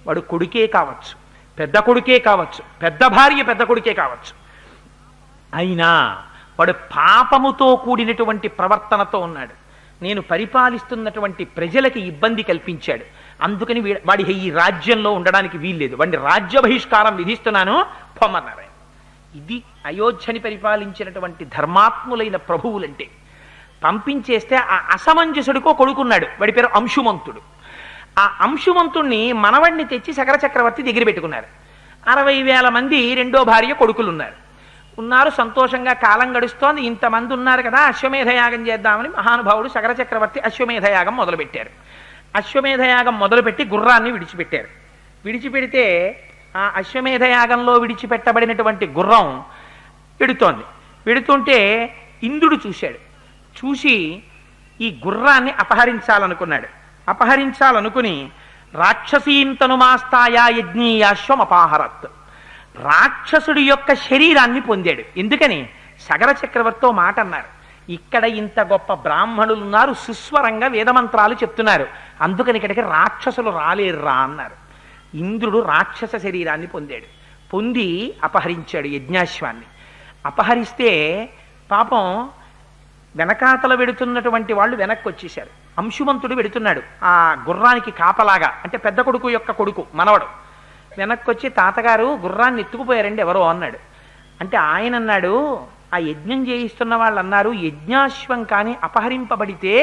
Speaker 1: వాడు కొడుకే కావచ్చు, పెద్ద కొడుకే కావచ్చు, పెద్ద భార్య పెద్ద కొడుకే కావచ్చు, అయినా వాడు పాపముతో కూడినటువంటి ప్రవర్తనతో ఉన్నాడు. నేను పరిపాలిస్తున్నటువంటి ప్రజలకి ఇబ్బంది కల్పించాడు, అందుకని వాడి ఈ రాజ్యంలో ఉండడానికి వీల్లేదు, వాడిని రాజ్య బహిష్కారం విధిస్తున్నాను పొమ్మన్నారు. ఇది అయోధ్యని పరిపాలించినటువంటి ధర్మాత్ములైన ప్రభువులంటే. పంపించేస్తే ఆ అసమంజసుడికో కొడుకున్నాడు, వాడి పేరు అంశుమంతుడు. ఆ అంశుమంతుణ్ణి మనవడిని తెచ్చి సగర చక్రవర్తి దగ్గర పెట్టుకున్నారు. 60,000 మంది రెండో భార్య కొడుకులు ఉన్నారు, సంతోషంగా కాలం గడుస్తోంది. ఇంతమంది ఉన్నారు కదా, అశ్వమేధయాగం చేద్దామని మహానుభావుడు సగర చక్రవర్తి అశ్వమేధయాగం మొదలుపెట్టారు. అశ్వమేధయాగం మొదలుపెట్టి గుర్రాన్ని విడిచిపెట్టారు. విడిచిపెడితే ఆ అశ్వమేధయాగంలో విడిచిపెట్టబడినటువంటి గుర్రం వెడుతుంటే ఇంద్రుడు చూశాడు. చూసి ఈ గుర్రాన్ని అపహరించాలనుకున్నాడు. అపహరించాలనుకుని రాక్షసీంతనుమాస్తాయా యజ్ఞీయాశ్వమపాహరత్, రాక్షసుడి యొక్క శరీరాన్ని పొందాడు. ఎందుకని? సగర చక్రవర్తితో మాట అన్నారు, ఇక్కడ ఇంత గొప్ప బ్రాహ్మణులు ఉన్నారు, సుస్వరంగా వేదమంత్రాలు చెప్తున్నారు, అందుకని ఇక్కడికి రాక్షసులు రాలేర్రా అన్నారు. ఇంద్రుడు రాక్షస శరీరాన్ని పొందాడు. పొంది అపహరించాడు యజ్ఞాశ్వాన్ని. అపహరిస్తే పాపం వెనకాతల వెడుతున్నటువంటి వాళ్ళు వెనక్కి వచ్చేశారు. అంశుమంతుడు వెడుతున్నాడు ఆ గుర్రానికి కాపలాగా, అంటే పెద్ద కొడుకు యొక్క కొడుకు మనవడు. వెనక్కి వచ్చి, తాతగారు గుర్రాన్ని ఎత్తుకుపోయారండి ఎవరో అన్నాడు. అంటే ఆయన అన్నాడు, ఆ యజ్ఞం చేయిస్తున్న వాళ్ళు అన్నారు, యజ్ఞాశ్వం కానీ అపహరింపబడితే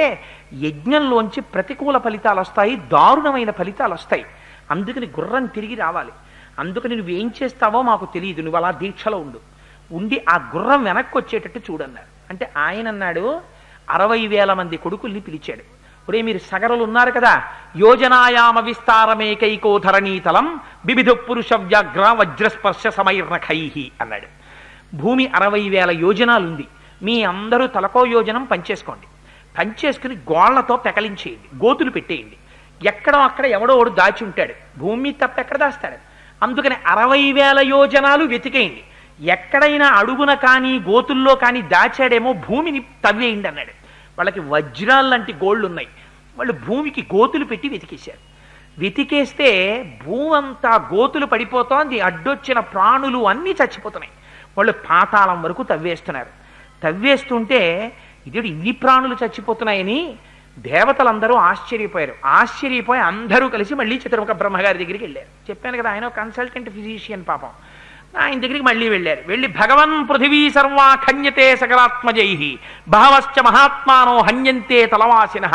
Speaker 1: యజ్ఞంలోంచి ప్రతికూల ఫలితాలు వస్తాయి, దారుణమైన ఫలితాలు వస్తాయి, అందుకని గుర్రం తిరిగి రావాలి, అందుకని నువ్వేం చేస్తావో మాకు తెలియదు, నువ్వు అలా దీక్షలో ఉండి ఆ గుర్రం వెనక్కి వచ్చేటట్టు చూడన్నారు. అంటే ఆయన అన్నాడు, 60,000 మంది కొడుకుల్ని పిలిచాడు. ఒరే మీరు సగరులు ఉన్నారు కదా, యోజనాయామ విస్తారమేకైకో ధరణీతలం బిబిధ పురుష వ్యాఘ్ర వజ్రస్పర్శ సమైర్నఖైహి అన్నాడు. భూమి 60,000 యోజనాలు ఉంది, మీ అందరూ తలకో యోజనం పంచేసుకోండి, పంచేసుకుని గోళ్లతో పెకలించేయండి, గోతులు పెట్టేయండి, ఎక్కడో అక్కడ ఎవడో ఒకడు దాచి ఉంటాడు, భూమి తప్ప ఎక్కడ దాస్తాడు, అందుకని 60,000 యోజనాలు వెతికేయండి, ఎక్కడైనా అడుగున కానీ గోతుల్లో కానీ దాచాడేమో భూమిని తవ్వేయండి అన్నాడు. వాళ్ళకి వజ్రాలు లాంటి గోళ్ళు ఉన్నాయి, వాళ్ళు భూమికి గోతులు పెట్టి వెతికేశారు. వెతికేస్తే భూమంతా గోతులు పడిపోతోంది, అడ్డొచ్చిన ప్రాణులు అన్నీ చచ్చిపోతున్నాయి. వాళ్ళు పాతాళం వరకు తవ్వేస్తున్నారు. తవ్వేస్తుంటే ఇదేడు ఇన్ని ప్రాణులు చచ్చిపోతున్నాయని దేవతలందరూ ఆశ్చర్యపోయారు. ఆశ్చర్యపోయి అందరూ కలిసి మళ్ళీ చతుర్ముఖ బ్రహ్మగారి దగ్గరికి వెళ్ళారు. చెప్పాను కదా, ఆయన కన్సల్టెంట్ ఫిజిషియన్ పాపం, ఆయన దగ్గరికి మళ్ళీ వెళ్ళారు. వెళ్ళి భగవన్ పృథివీ సర్వా ఖన్యతే సకరాత్మజై బహవశ్చ మహాత్మానో హన్యంతే తలవాసిన.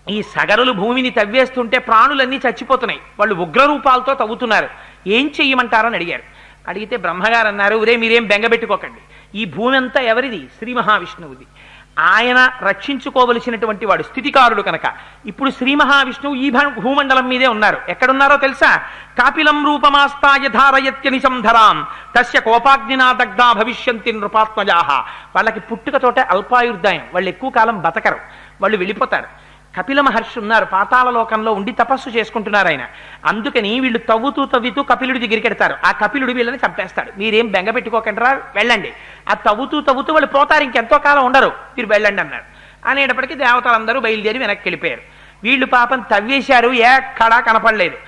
Speaker 1: ఈ సగరులు భూమిని తవ్వేస్తుంటే ప్రాణులన్నీ చచ్చిపోతున్నాయి, వాళ్ళు ఉగ్రరూపాలతో తవ్వుతున్నారు, ఏం చెయ్యమంటారని అడిగారు. అడిగితే బ్రహ్మగారు అన్నారు, ఒరే మీరేం బెంగబెట్టుకోకండి, ఈ భూమి అంతా ఎవరిది? శ్రీ మహావిష్ణువుది, ఆయన రక్షించుకోవలసినటువంటి వాడు, స్థితికారుడు కనుక. ఇప్పుడు శ్రీ మహావిష్ణువు ఈ భూమండలం మీదే ఉన్నారు. ఎక్కడున్నారో తెలుసా? కాపిలం రూపమాస్తాయ ధారయత్యని సంధరాం తస్య కోపాగ్నినా దగ్ధా భవిష్యంతి నృపాత్మజాహ. వాళ్ళకి పుట్టుకతోటే అల్పాయుర్దాయం, వాళ్ళు ఎక్కువ కాలం బతకరు, వాళ్ళు వెళ్ళిపోతారు. కపిల మహర్షి ఉన్నారు, పాతాళ లోకంలో ఉండి తపస్సు చేసుకుంటున్నారు ఆయన. అందుకని వీళ్ళు తవ్వుతూ కపిలుడి దగ్గరికి వెడతారు. ఆ కపిలుడు వీళ్ళని చంపేస్తాడు. మీరేం బెంగ పెట్టుకోకండిరా, వెళ్ళండి. ఆ తవ్వుతూ వాళ్ళు పోతారు, ఇంకెంతో కాలం ఉండరు, మీరు వెళ్ళండి అన్నారు. అనేటప్పటికీ దేవతలందరూ బయలుదేరి వెనక్కి వెళ్ళిపోయారు. వీళ్ళు పాపం తవ్వేశారు, ఎక్కడా కనపడలేదు.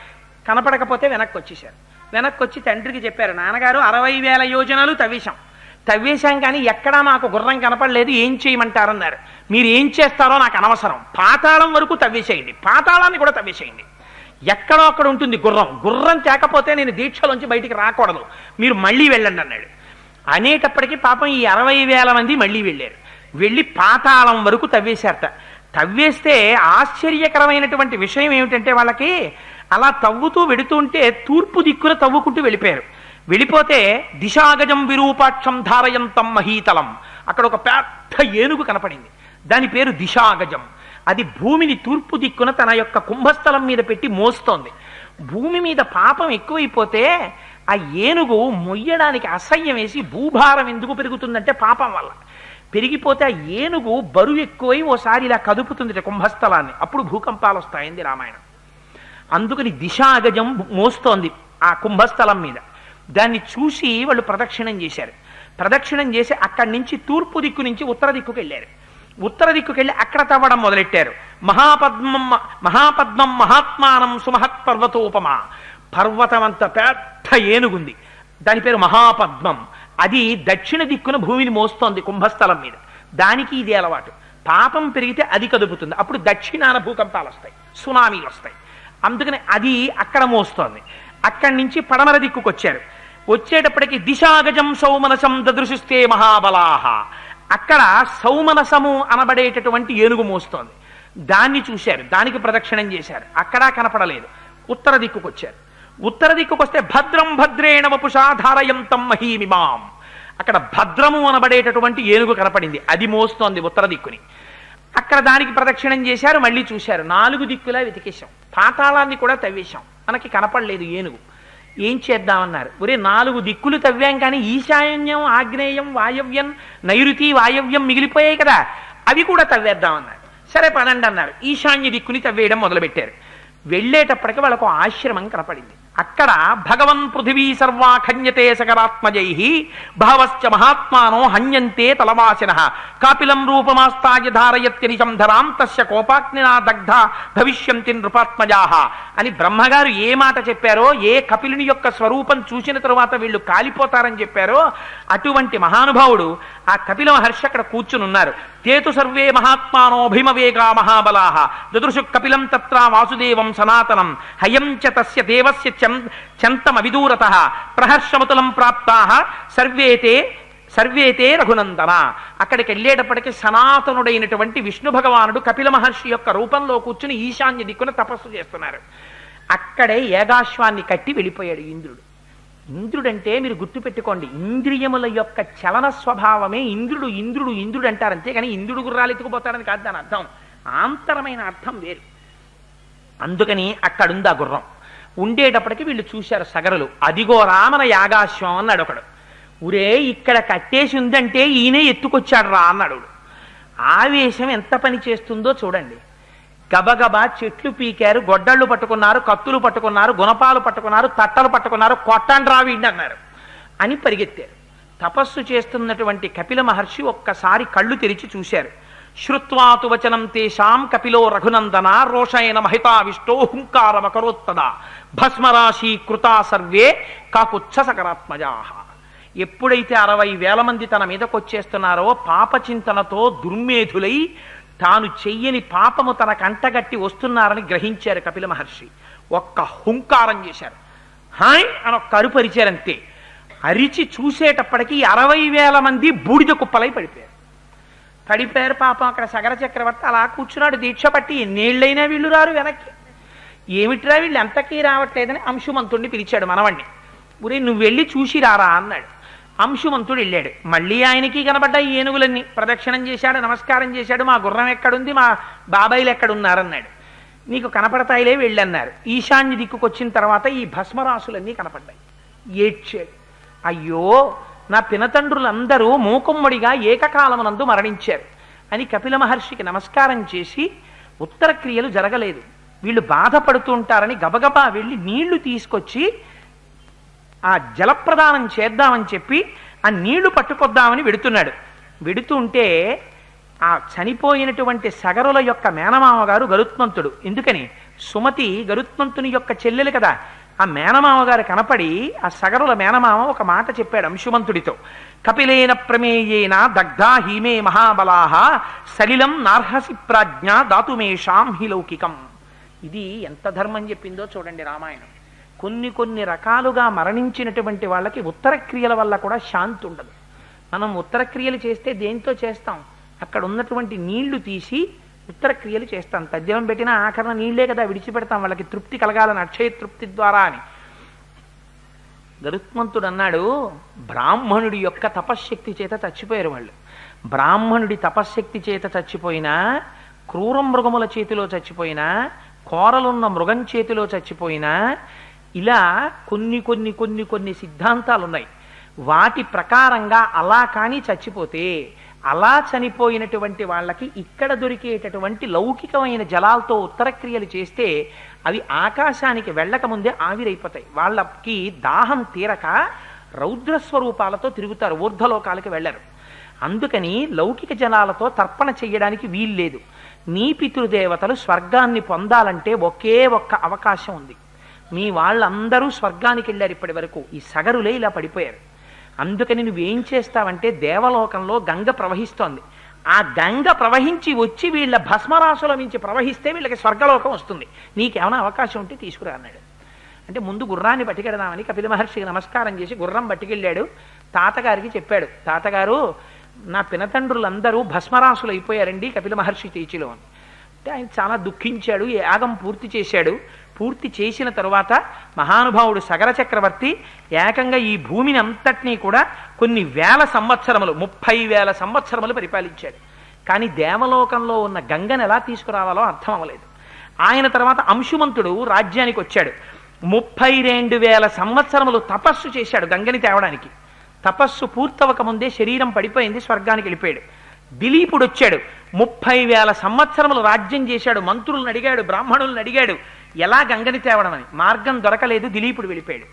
Speaker 1: కనపడకపోతే వెనక్కి వచ్చేసారు. వెనక్కి వచ్చి తండ్రికి చెప్పారు, నాన్నగారు 60,000 యోజనాలు తవ్వేశాం కానీ ఎక్కడా మాకు గుర్రం కనపడలేదు, ఏం చేయమంటారన్నారు. మీరు ఏం చేస్తారో నాకు అనవసరం, పాతాళం వరకు తవ్వేసేయండి, పాతాళాన్ని కూడా తవ్వేసేయండి, ఎక్కడో అక్కడ ఉంటుంది గుర్రం తేకపోతే నేను దీక్షలోంచి బయటికి రాకూడదు, మీరు మళ్ళీ వెళ్ళండి అన్నాడు. అనేటప్పటికీ పాపం ఈ 60,000 మంది మళ్ళీ వెళ్ళారు. వెళ్ళి పాతాళం వరకు తవ్వేశారట. తవ్వేస్తే ఆశ్చర్యకరమైనటువంటి విషయం ఏమిటంటే, వాళ్ళకి అలా తవ్వుతూ వెడుతుంటే తూర్పు దిక్కున తవ్వుకుంటూ వెళ్ళిపోయారు. వెళ్ళిపోతే దిశాగజం విరూపాక్షం ధారయంతం మహీతలం, అక్కడ ఒక పెద్ద ఏనుగు కనపడింది, దాని పేరు దిశాగజం. అది భూమిని తూర్పు దిక్కున తన యొక్క కుంభస్థలం మీద పెట్టి మోస్తోంది. భూమి మీద పాపం ఎక్కువైపోతే ఆ ఏనుగు మొయ్యడానికి అసహ్యం వేసి, భూభారం ఎందుకు పెరుగుతుందంటే పాపం వల్ల పెరిగిపోతే ఆ ఏనుగు బరువు ఎక్కువై ఓసారి ఇలా కదుపుతుంది కుంభస్థలాన్ని, అప్పుడు భూకంపాలు వస్తాయింది రామాయణం. అందుకని దిశాగజం మోస్తోంది ఆ కుంభస్థలం మీద. దాన్ని చూసి వాళ్ళు ప్రదక్షిణం చేశారు. ప్రదక్షిణం చేసి అక్కడి నుంచి తూర్పు దిక్కు నుంచి ఉత్తర దిక్కుకు వెళ్ళారు. ఉత్తర దిక్కుకి వెళ్ళి అక్కడ తవ్వడం మొదలెట్టారు. మహాపద్మం మహాత్మానం సుమహత్ పర్వతోపమ. పర్వతం అంత పెద్ద ఏనుగుంది, దాని పేరు మహాపద్మం. అది దక్షిణ దిక్కున భూమిని మోస్తోంది కుంభస్థలం మీద. దానికి ఇది అలవాటు. పాపం పెరిగితే అది కదుపుతుంది, అప్పుడు దక్షిణాన భూకంపాలు వస్తాయి, సునామీలు వస్తాయి. అందుకని అది అక్కడ మోస్తోంది. అక్కడి నుంచి పడమర దిక్కుకు వచ్చారు. వచ్చేటప్పటికి దిశాగజం సౌమనసం దదృశిస్తే మహాబలాహ. అక్కడ సౌమనసము అనబడేటటువంటి ఏనుగు మోస్తోంది. దాన్ని చూశారు, దానికి ప్రదక్షిణం చేశారు. అక్కడా కనపడలేదు. ఉత్తర దిక్కుకు వచ్చారు. ఉత్తర దిక్కుకు వస్తే భద్రం భద్రేణ వపుషా ధారయంతం మహీమిమాం. అక్కడ భద్రము అనబడేటటువంటి ఏనుగు కనపడింది, అది మోస్తోంది ఉత్తర దిక్కుని. అక్కడ దానికి ప్రదక్షిణం చేశారు, మళ్ళీ చూశారు. 4 దిక్కులా వెతికేశాం, పాతాళాన్ని కూడా తవ్వేశాం, మనకి కనపడలేదు ఏనుగు. ఏం చేద్దామన్నారు. ఒరే 4 దిక్కులు తవ్వాం కానీ ఈశాన్యం ఆగ్నేయం వాయవ్యం నైరుతి వాయవ్యం మిగిలిపోయాయి కదా, అవి కూడా తవ్వేద్దామన్నారు. సరే పదండి అన్నారు. ఈశాన్య దిక్కుని తవ్వేయడం మొదలుపెట్టారు. వెళ్ళేటప్పటికి వాళ్ళకు ఆశ్రమం కనపడింది. అక్కడ భగవన్ పృథివీ సర్వా ఖన్యతే సకరాత్మజై బహవశ్చ మహాత్మానో హన్యంతే తలవాసిన కాపిలం రూపమాస్తాయ ధారయత్యనిశం ధరాం తస్య కోపాగ్నినా దగ్ధ భవిష్యంతి నృపాత్మజా అని బ్రహ్మగారు ఏ మాట చెప్పారో, ఏ కపిలుని యొక్క స్వరూపం చూసిన తరువాత వీళ్ళు కాలిపోతారని చెప్పారో, అటువంటి మహానుభావుడు ఆ కపిల మహర్షి అక్కడ కూర్చునున్నారు. తేతు సర్వే మహాత్మానో భీమవేగా మహాబలాః దదృశు కపిలం తత్ర వాసుదేవం సనాతనం హయం చ తస్య దేవస్య చంతమవిదూరతః ప్రహర్షమతులం ప్రాప్తాః సర్వేతే రఘునందన. అక్కడికి వెళ్ళేటప్పటికి సనాతనుడైనటువంటి విష్ణు భగవానుడు కపిల మహర్షి యొక్క రూపంలో కూర్చుని ఈశాన్య దిక్కున తపస్సు చేస్తున్నారు. అక్కడే ఏగాశ్వాన్ని కట్టి వెళ్ళిపోయాడు ఇంద్రుడు. ఇంద్రుడంటే మీరు గుర్తుపెట్టుకోండి, ఇంద్రియముల యొక్క చలన స్వభావమే ఇంద్రుడు. ఇంద్రుడు ఇంద్రుడు అంటారు, అంతేగాని ఇంద్రుడు గుర్రాలు ఎత్తుకుపోతాడని కాదు దాని అర్థం. ఆంతరమైన అర్థం వేరు. అందుకని అక్కడుంది ఆ గుర్రం. ఉండేటప్పటికి వీళ్ళు చూశారు సగరులు. అదిగో రామన యాగాశ్వం అన్నాడు ఒకడు. ఉరే ఇక్కడ కట్టేసి ఉందంటే ఈయనే ఎత్తుకొచ్చాడు రా అన్నాడు. ఆవేశం ఎంత పని చేస్తుందో చూడండి. గబగబా చెట్లు పీకారు, గొడ్డళ్ళు పట్టుకున్నారు, కత్తులు పట్టుకున్నారు, గుణపాలు పట్టుకున్నారు, తట్టలు పట్టుకున్నారు. కొట్టండి రా వీడిని అన్నారు అని పరిగెత్తారు. తపస్సు చేస్తున్నటువంటి కపిల మహర్షి ఒక్కసారి కళ్ళు తెరిచి చూశారు. శ్రుత్వాతు వచనం తేషాం కపిలో రఘునందన రోషైన మహితావిష్టో హుంకారమకరోత్తదా భస్మరాశి కృతా సర్వే కాకుచ్చ సకరాత్మజా. ఎప్పుడైతే 60,000 మంది తన మీదకొచ్చేస్తున్నారో పాపచింతనతో దుర్మేధులై తాను చెయ్యని పాపము తన కంటగట్టి వస్తున్నారని గ్రహించారు కపిల మహర్షి. ఒక్క హుంకారం చేశారు, హాయ్ అని ఒక్క అరుపరిచారంతే. అరిచి చూసేటప్పటికీ 60,000 మంది బూడిద కుప్పలై పడిపోయారు. పాపం అక్కడ సగర చక్రవర్తి అలా కూర్చున్నాడు దీక్ష పట్టి. ఎన్నేళ్ళైనా వీళ్ళు రారు వెనక్కి. ఏమిట్రా వీళ్ళు ఎంతకీ రావట్లేదని అంశుమంతుడిని పిలిచాడు మనవణ్ణి. ఊరే నువ్వు వెళ్ళి చూసి రారా అన్నాడు. అంశుమంతుడు వెళ్ళాడు. మళ్ళీ ఆయనకి కనబడ్డాయి ఏనుగులన్నీ. ప్రదక్షిణం చేశాడు, నమస్కారం చేశాడు. మా గుర్రం ఎక్కడుంది, మా బాబాయిలు ఎక్కడున్నారన్నాడు. నీకు కనపడతాయిలే వెళ్ళన్నారు. ఈశాన్య దిక్కుకు వచ్చిన తర్వాత ఈ భస్మరాశులన్నీ కనపడ్డాయి. ఏడ్చాడు. అయ్యో నా పినతండ్రులందరూ మూకుమ్మడిగా ఏకకాలమునందు మరణించారు అని కపిల మహర్షికి నమస్కారం చేసి, ఉత్తర క్రియలు జరగలేదు, వీళ్ళు బాధపడుతూ ఉంటారని గబగబా వెళ్ళి నీళ్లు తీసుకొచ్చి ఆ జలప్రదానం చేద్దామని చెప్పి ఆ నీళ్లు పట్టుకొద్దామని వెడుతున్నాడు. వెడుతుంటే ఆ చనిపోయినటువంటి సగరుల యొక్క మేనమామగారు గరుత్మంతుడు. ఎందుకని సుమతి గరుత్మంతుని యొక్క చెల్లెలు కదా. ఆ మేనమామగారు కనపడి ఆ సగరుల మేనమామ ఒక మాట చెప్పాడు అంశుమంతుడితో. కపిలేన ప్రమేయేన దగ్ధా హీమే మహాబలాహ సలిలం నార్హసి ప్రాజ్ఞ దాతుమేషాం హి లౌకికం. ఇది ఎంత ధర్మం చెప్పిందో చూడండి రామాయణం. కొన్ని రకాలుగా మరణించినటువంటి వాళ్ళకి ఉత్తర క్రియల వల్ల కూడా శాంతి ఉండదు. మనం ఉత్తర క్రియలు చేస్తే దేంతో చేస్తాం? అక్కడ ఉన్నటువంటి నీళ్లు తీసి ఉత్తర క్రియలు చేస్తాం. తద్యం పెట్టినా ఆఖరణ నీళ్లే కదా విడిచిపెడతాం, వాళ్ళకి తృప్తి కలగాలని, అక్షయ తృప్తి ద్వారా అని. గరుత్మంతుడు అన్నాడు, బ్రాహ్మణుడి యొక్క తపశ్శక్తి చేత చచ్చిపోయారు వాళ్ళు. బ్రాహ్మణుడి తపశ్శక్తి చేత చచ్చిపోయినా, క్రూర మృగముల చేతిలో చచ్చిపోయినా, కోరలున్న మృగం చేతిలో చచ్చిపోయినా, ఇలా కొన్ని సిద్ధాంతాలు ఉన్నాయి. వాటి ప్రకారంగా అలా కానీ చచ్చిపోతే అలా చనిపోయినటువంటి వాళ్ళకి ఇక్కడ దొరికేటటువంటి లౌకికమైన జలాలతో ఉత్తరక్రియలు చేస్తే అవి ఆకాశానికి వెళ్ళకముందే ఆవిరైపోతాయి. వాళ్ళకి దాహం తీరక రౌద్రస్వరూపాలతో తిరుగుతారు, ఊర్ధ్వలోకాలకి వెళ్ళరు. అందుకని లౌకిక జలాలతో తర్పణ చెయ్యడానికి వీల్లేదు. నీ పితృదేవతలు స్వర్గాన్ని పొందాలంటే ఒకే ఒక్క అవకాశం ఉంది. మీ వాళ్ళందరూ స్వర్గానికి వెళ్ళారు ఇప్పటి వరకు, ఈ సగరులే ఇలా పడిపోయారు. అందుకని నువ్వేం చేస్తావంటే దేవలోకంలో గంగ ప్రవహిస్తోంది, ఆ గంగ ప్రవహించి వచ్చి వీళ్ళ భస్మరాశుల నుంచి ప్రవహిస్తే వీళ్ళకి స్వర్గలోకం వస్తుంది, నీకేమైనా అవకాశం ఉంటే తీసుకురా అన్నాడు. అంటే ముందు గుర్రాన్ని పట్టుకెడదామని కపిల మహర్షికి నమస్కారం చేసి గుర్రం పట్టుకెళ్ళాడు. తాతగారికి చెప్పాడు, తాతగారు నా పినతండ్రులందరూ భస్మరాశులు అయిపోయారండి కపిల మహర్షి తీచిలో అని. అంటే ఆయన చాలా దుఃఖించాడు. యాగం పూర్తి చేశాడు. పూర్తి చేసిన తరువాత మహానుభావుడు సగర చక్రవర్తి ఏకంగా ఈ భూమిని అంతటినీ కూడా కొన్ని వేల సంవత్సరములు 30,000 సంవత్సరములు పరిపాలించాడు. కానీ దేవలోకంలో ఉన్న గంగను ఎలా తీసుకురావాలో అర్థం అవ్వలేదు. ఆయన తర్వాత అంశుమంతుడు రాజ్యానికి వచ్చాడు. 32,000 సంవత్సరములు తపస్సు చేశాడు గంగని తేవడానికి. తపస్సు పూర్తవక ముందే శరీరం పడిపోయింది, స్వర్గానికి వెళ్ళిపోయాడు. దిలీపుడు వచ్చాడు, 30,000 సంవత్సరములు రాజ్యం చేశాడు. మంత్రులను అడిగాడు, బ్రాహ్మణులను అడిగాడు ఎలా గంగని తేవడం అని. మార్గం దొరకలేదు, దిలీపుడు వెళ్ళిపోయాడు.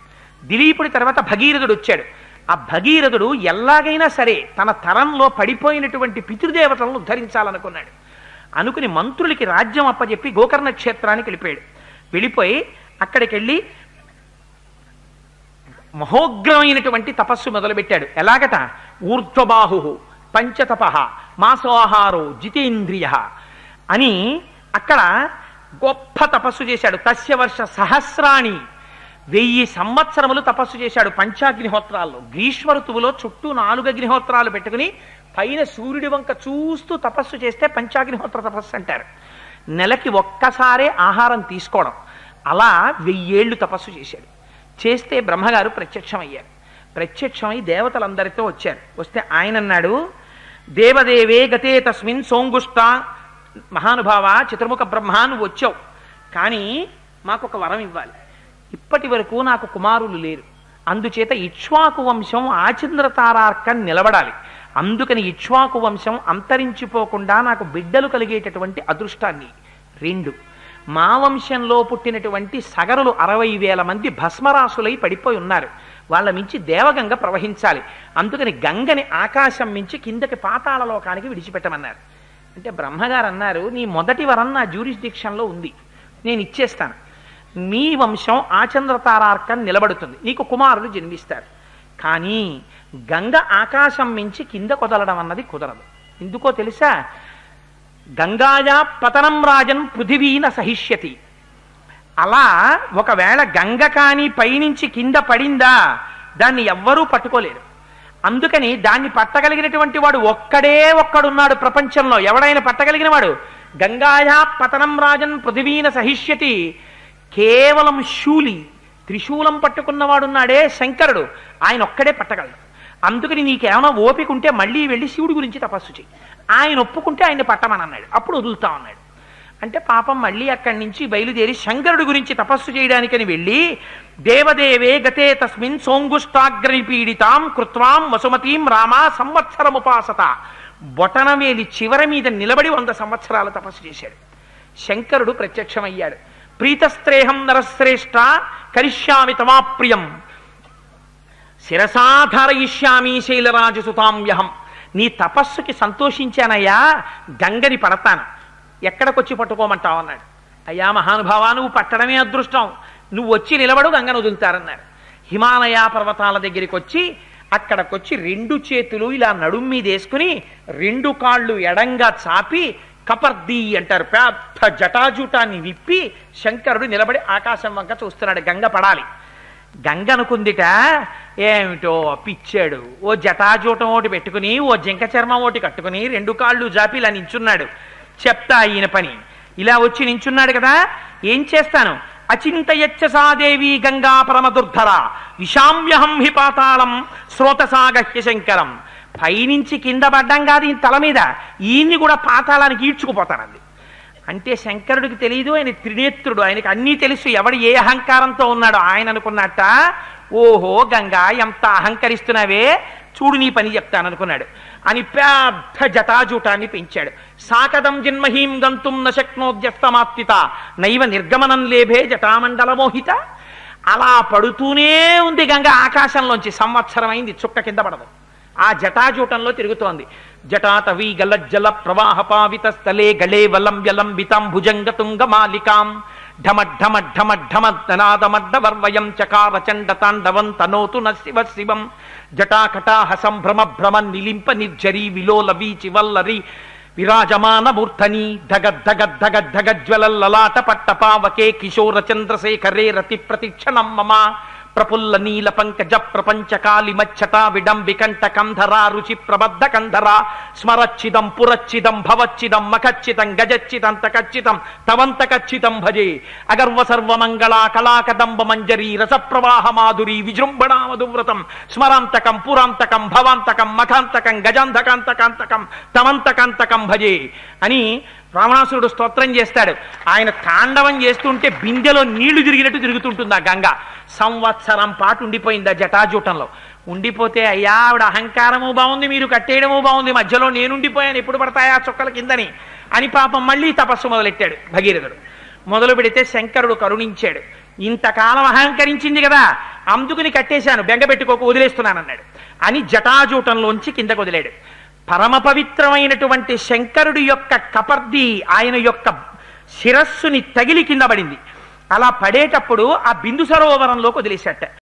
Speaker 1: దిలీపుడి తర్వాత భగీరథుడు వచ్చాడు. ఆ భగీరథుడు ఎలాగైనా సరే తన తరంలో పడిపోయినటువంటి పితృదేవతలను ఉద్ధరించాలనుకున్నాడు. అనుకుని మంత్రులకి రాజ్యం అప్పచెప్పి గోకర్ణ క్షేత్రానికి వెళ్ళిపోయాడు. వెళ్ళిపోయి అక్కడికి వెళ్ళి మహోగ్రమైనటువంటి తపస్సు మొదలుపెట్టాడు. ఎలాగట, ఊర్ధ్వబాహు పంచతప మాసోహారో జితేంద్రియ అని అక్కడ గొప్ప తపస్సు చేశాడు. తస్య వర్ష సహస్రాణి, 1000 సంవత్సరములు తపస్సు చేశాడు పంచాగ్నిహోత్రాల్లో. గ్రీష్మ ఋతువులో చుట్టూ 4 అగ్నిహోత్రాలు పెట్టుకుని పైన సూర్యుడి వంక చూస్తూ తపస్సు చేస్తే పంచాగ్నిహోత్ర తపస్సు అంటారు. నెలకి ఒక్కసారే ఆహారం తీసుకోవడం. అలా 1000 ఏళ్ళు తపస్సు చేశాడు. చేస్తే బ్రహ్మగారు ప్రత్యక్షమయ్యారు. ప్రత్యక్షమై దేవతలందరితో వచ్చారు. వస్తే ఆయన అన్నాడు, దేవదేవే గతే తస్మిన్ సోంగుష్ట, మహానుభావ చతుర్ముఖ బ్రహ్మ నువ్వు వచ్చావు, కానీ మాకు ఒక వరం ఇవ్వాలి. ఇప్పటి వరకు నాకు కుమారులు లేరు, అందుచేత ఇక్ష్వాకు వంశం ఆచంద్రతారార్కం నిలబడాలి. అందుకని ఇక్ష్వాకు వంశం అంతరించిపోకుండా నాకు బిడ్డలు కలిగేటటువంటి అదృష్టాన్ని. 2, మా వంశంలో పుట్టినటువంటి సగరులు 60,000 మంది భస్మరాశులై పడిపోయి ఉన్నారు, వాళ్ళ మించి దేవగంగ ప్రవహించాలి. అందుకని గంగని ఆకాశం మించి కిందకి పాతాళలోకానికి విడిచిపెట్టమన్నారు. అంటే బ్రహ్మగారు అన్నారు, నీ మొదటి వరం నా జ్యూరిస్డిక్షన్లో ఉంది, నేను ఇచ్చేస్తాను. మీ వంశం ఆచంద్రతారార్కం నిలబడుతుంది, నీకు కుమారులు జన్మిస్తారు. కానీ గంగ ఆకాశం మించి కింద కొదలడం అన్నది కుదరదు. ఎందుకో తెలుసా? గంగాయా పతనం రాజన్ పృథివీన సహిష్యతి. అలా ఒకవేళ గంగ కానీ పైనుంచి కింద పడిందా దాన్ని ఎవ్వరూ పట్టుకోలేరు. అందుకని దాన్ని పట్టగలిగినటువంటి వాడు ఒక్కడున్నాడు ప్రపంచంలో. ఎవడైనా పట్టగలిగిన వాడు గంగాయా పతనం రాజన్ పృథివీన సహిష్యతి. కేవలం శూలి, త్రిశూలం పట్టుకున్నవాడున్నాడే శంకరుడు, ఆయన ఒక్కడే పట్టగలడు. అందుకని నీకేమైనా ఓపిక ఉంటే మళ్ళీ వెళ్ళి శివుడి గురించి తపస్సు చెయ్యి, ఆయన ఒప్పుకుంటే ఆయన్ని పట్టమని అన్నాడు. అప్పుడు వదులుతా అన్నాడు. అంటే పాపం మళ్ళీ అక్కడి నుంచి బయలుదేరి శంకరుడి గురించి తపస్సు చేయడానికని వెళ్ళి, దేవదేవే గతే తస్మిన్ సోంగుష్టాగ్ని పీడితాం కృత్వాం వసుమతీం రామా సంవత్సరముపాసత. బొటనవేలి చివరి మీద నిలబడి 100 సంవత్సరాలు తపస్సు చేశాడు. శంకరుడు ప్రత్యక్షమయ్యాడు. ప్రీతస్త్రేహం నరశ్రేష్ఠ కరిష్యామి తమాప్రియం శిరసాధారయిష్యామి శైలరాజసుతాంయహం. నీ తపస్సుకి సంతోషించానయ్యా, గంగని పడతాను, ఎక్కడికొచ్చి పట్టుకోమంటావు అన్నాడు. అయ్యా మహానుభావా, నువ్వు పట్టడమే అదృష్టం, నువ్వు వచ్చి నిలబడు, గంగను వదులుతారన్నారు. హిమాలయ పర్వతాల దగ్గరికి వచ్చి అక్కడికొచ్చి 2 చేతులు ఇలా నడుం మీద వేసుకుని 2 కాళ్ళు ఎడంగా చాపి కపర్ది అంటారు, పెద్ద జటాజూటాన్ని విప్పి శంకరుడు నిలబడి ఆకాశం వంక చూస్తున్నాడు. గంగ పడాలి. గంగ అనుకుందిట, ఏమిటో పిచ్చాడు, ఓ జటాజూటం ఒకటి పెట్టుకుని ఓ జింక చర్మం ఒకటి కట్టుకుని 2 కాళ్ళు జాపి ఇలా నించున్నాడు. చెప్తా ఈయన పని. ఇలా వచ్చి నించున్నాడు కదా, ఏం చేస్తాను? అచింతయచ్చ సాదేవి గంగా పరమదుర్ధర విషామ్యహం హి పాతాళం స్రోతసాగహ్య శంకరం. పైనుంచి కింద పడ్డం కాదు ఈయన తల మీద, ఈయన్ని కూడా పాతాళానికి ఈడ్చుకుపోతానంది. అంటే శంకరుడికి తెలియదు, ఆయన త్రినేత్రుడు, ఆయనకి అన్నీ తెలుసు ఎవడు ఏ అహంకారంతో ఉన్నాడో. ఆయన అనుకున్నట్ట, ఓహో గంగా ఎంత అహంకరిస్తున్నావే, చూడు నీ పని చెప్తాననుకున్నాడు. అని పెద్ద జటాజూటాన్ని పెంచాడు. సాకదం జన్మహీం గంతుం నశక్నోద్యస్తమాత్తిత నైవ నిర్గమనం లేభే జటామండల మోహిత. అలా పడుతూనే ఉంది గంగ ఆకాశంలోంచి. సంవత్సరం అయింది, చుక్క కింద పడదు. ఆ జటాజూటంలో తిరుగుతోంది. జటాతవీ గలజ్జల ప్రవాహ పావిత స్థలే గళే వలంబ్యలంబితాం భుజంగతుంగ మాలికాం ఢమఢమఢమఢమద్దనాదమడ్డవర్వయం చకార చండ తాండవం తనోతు న శివ శివం జటాకటాహ సంభ్రమ భ్రమ నిలింప నిర్జరీ విలోల వీచి వల్లరి విరాజమాన మూర్ధని ధగద్ధగద్ధగద్ధగజ్వలల్లలాట పట్టపావకే కిశోర చంద్రశేఖరే రతి ప్రతిక్షణం మమ ప్రపుల్ల నీల పంకజ ప్రపంచ కాళి మచ్చటా విడంబికంఠ కంధరా రుచి ప్రబద్ధ కంధరా స్మరచ్చిదం పురచ్చిదం భవచ్చిదం మఖచ్చితం గజచ్చితం తకచ్చితం తవంతకచ్చితం భజే అగర్వ సర్వమంగళా కళాకదంబ మంజరీ రసప్రవాహ మాధురీ విజృంభణా మధువ్రతం స్మరాంతకం పురాంతకం భవాంతకం మఖాంతకం గజాంతకాంతకాంతకం తవంతకాంతకం భజే అని రావణాసురుడు స్తోత్రం చేస్తాడు. ఆయన తాండవం చేస్తుంటే బిందెలో నీళ్లు తిరిగినట్టు తిరుగుతుంటుంది ఆ గంగ. సంవత్సరం పాటు ఉండిపోయింది ఆ జటాజూటంలో. ఉండిపోతే అయ్యా ఆవిడ అహంకారము బాగుంది, మీరు కట్టేయడము బాగుంది, మధ్యలో నేనుండిపోయాను, ఎప్పుడు పడతాయా చుక్కల కిందని అని పాపం మళ్ళీ తపస్సు మొదలెట్టాడు భగీరథుడు. మొదలు పెడితే శంకరుడు కరుణించాడు. ఇంతకాలం అహంకరించింది కదా, అందుకుని కట్టేశాను, బెంగపెట్టుకోక వదిలేస్తున్నానన్నాడు అని జటాజూటంలోంచి కిందకు వదిలాడు. పరమ పవిత్రమైనటువంటి శంకరుడి యొక్క కపర్ది ఆయన యొక్క శిరస్సుని తగిలి కింద పడింది. అలా పడేటప్పుడు ఆ బిందు సరోవరంలోకి వదిలేశాట.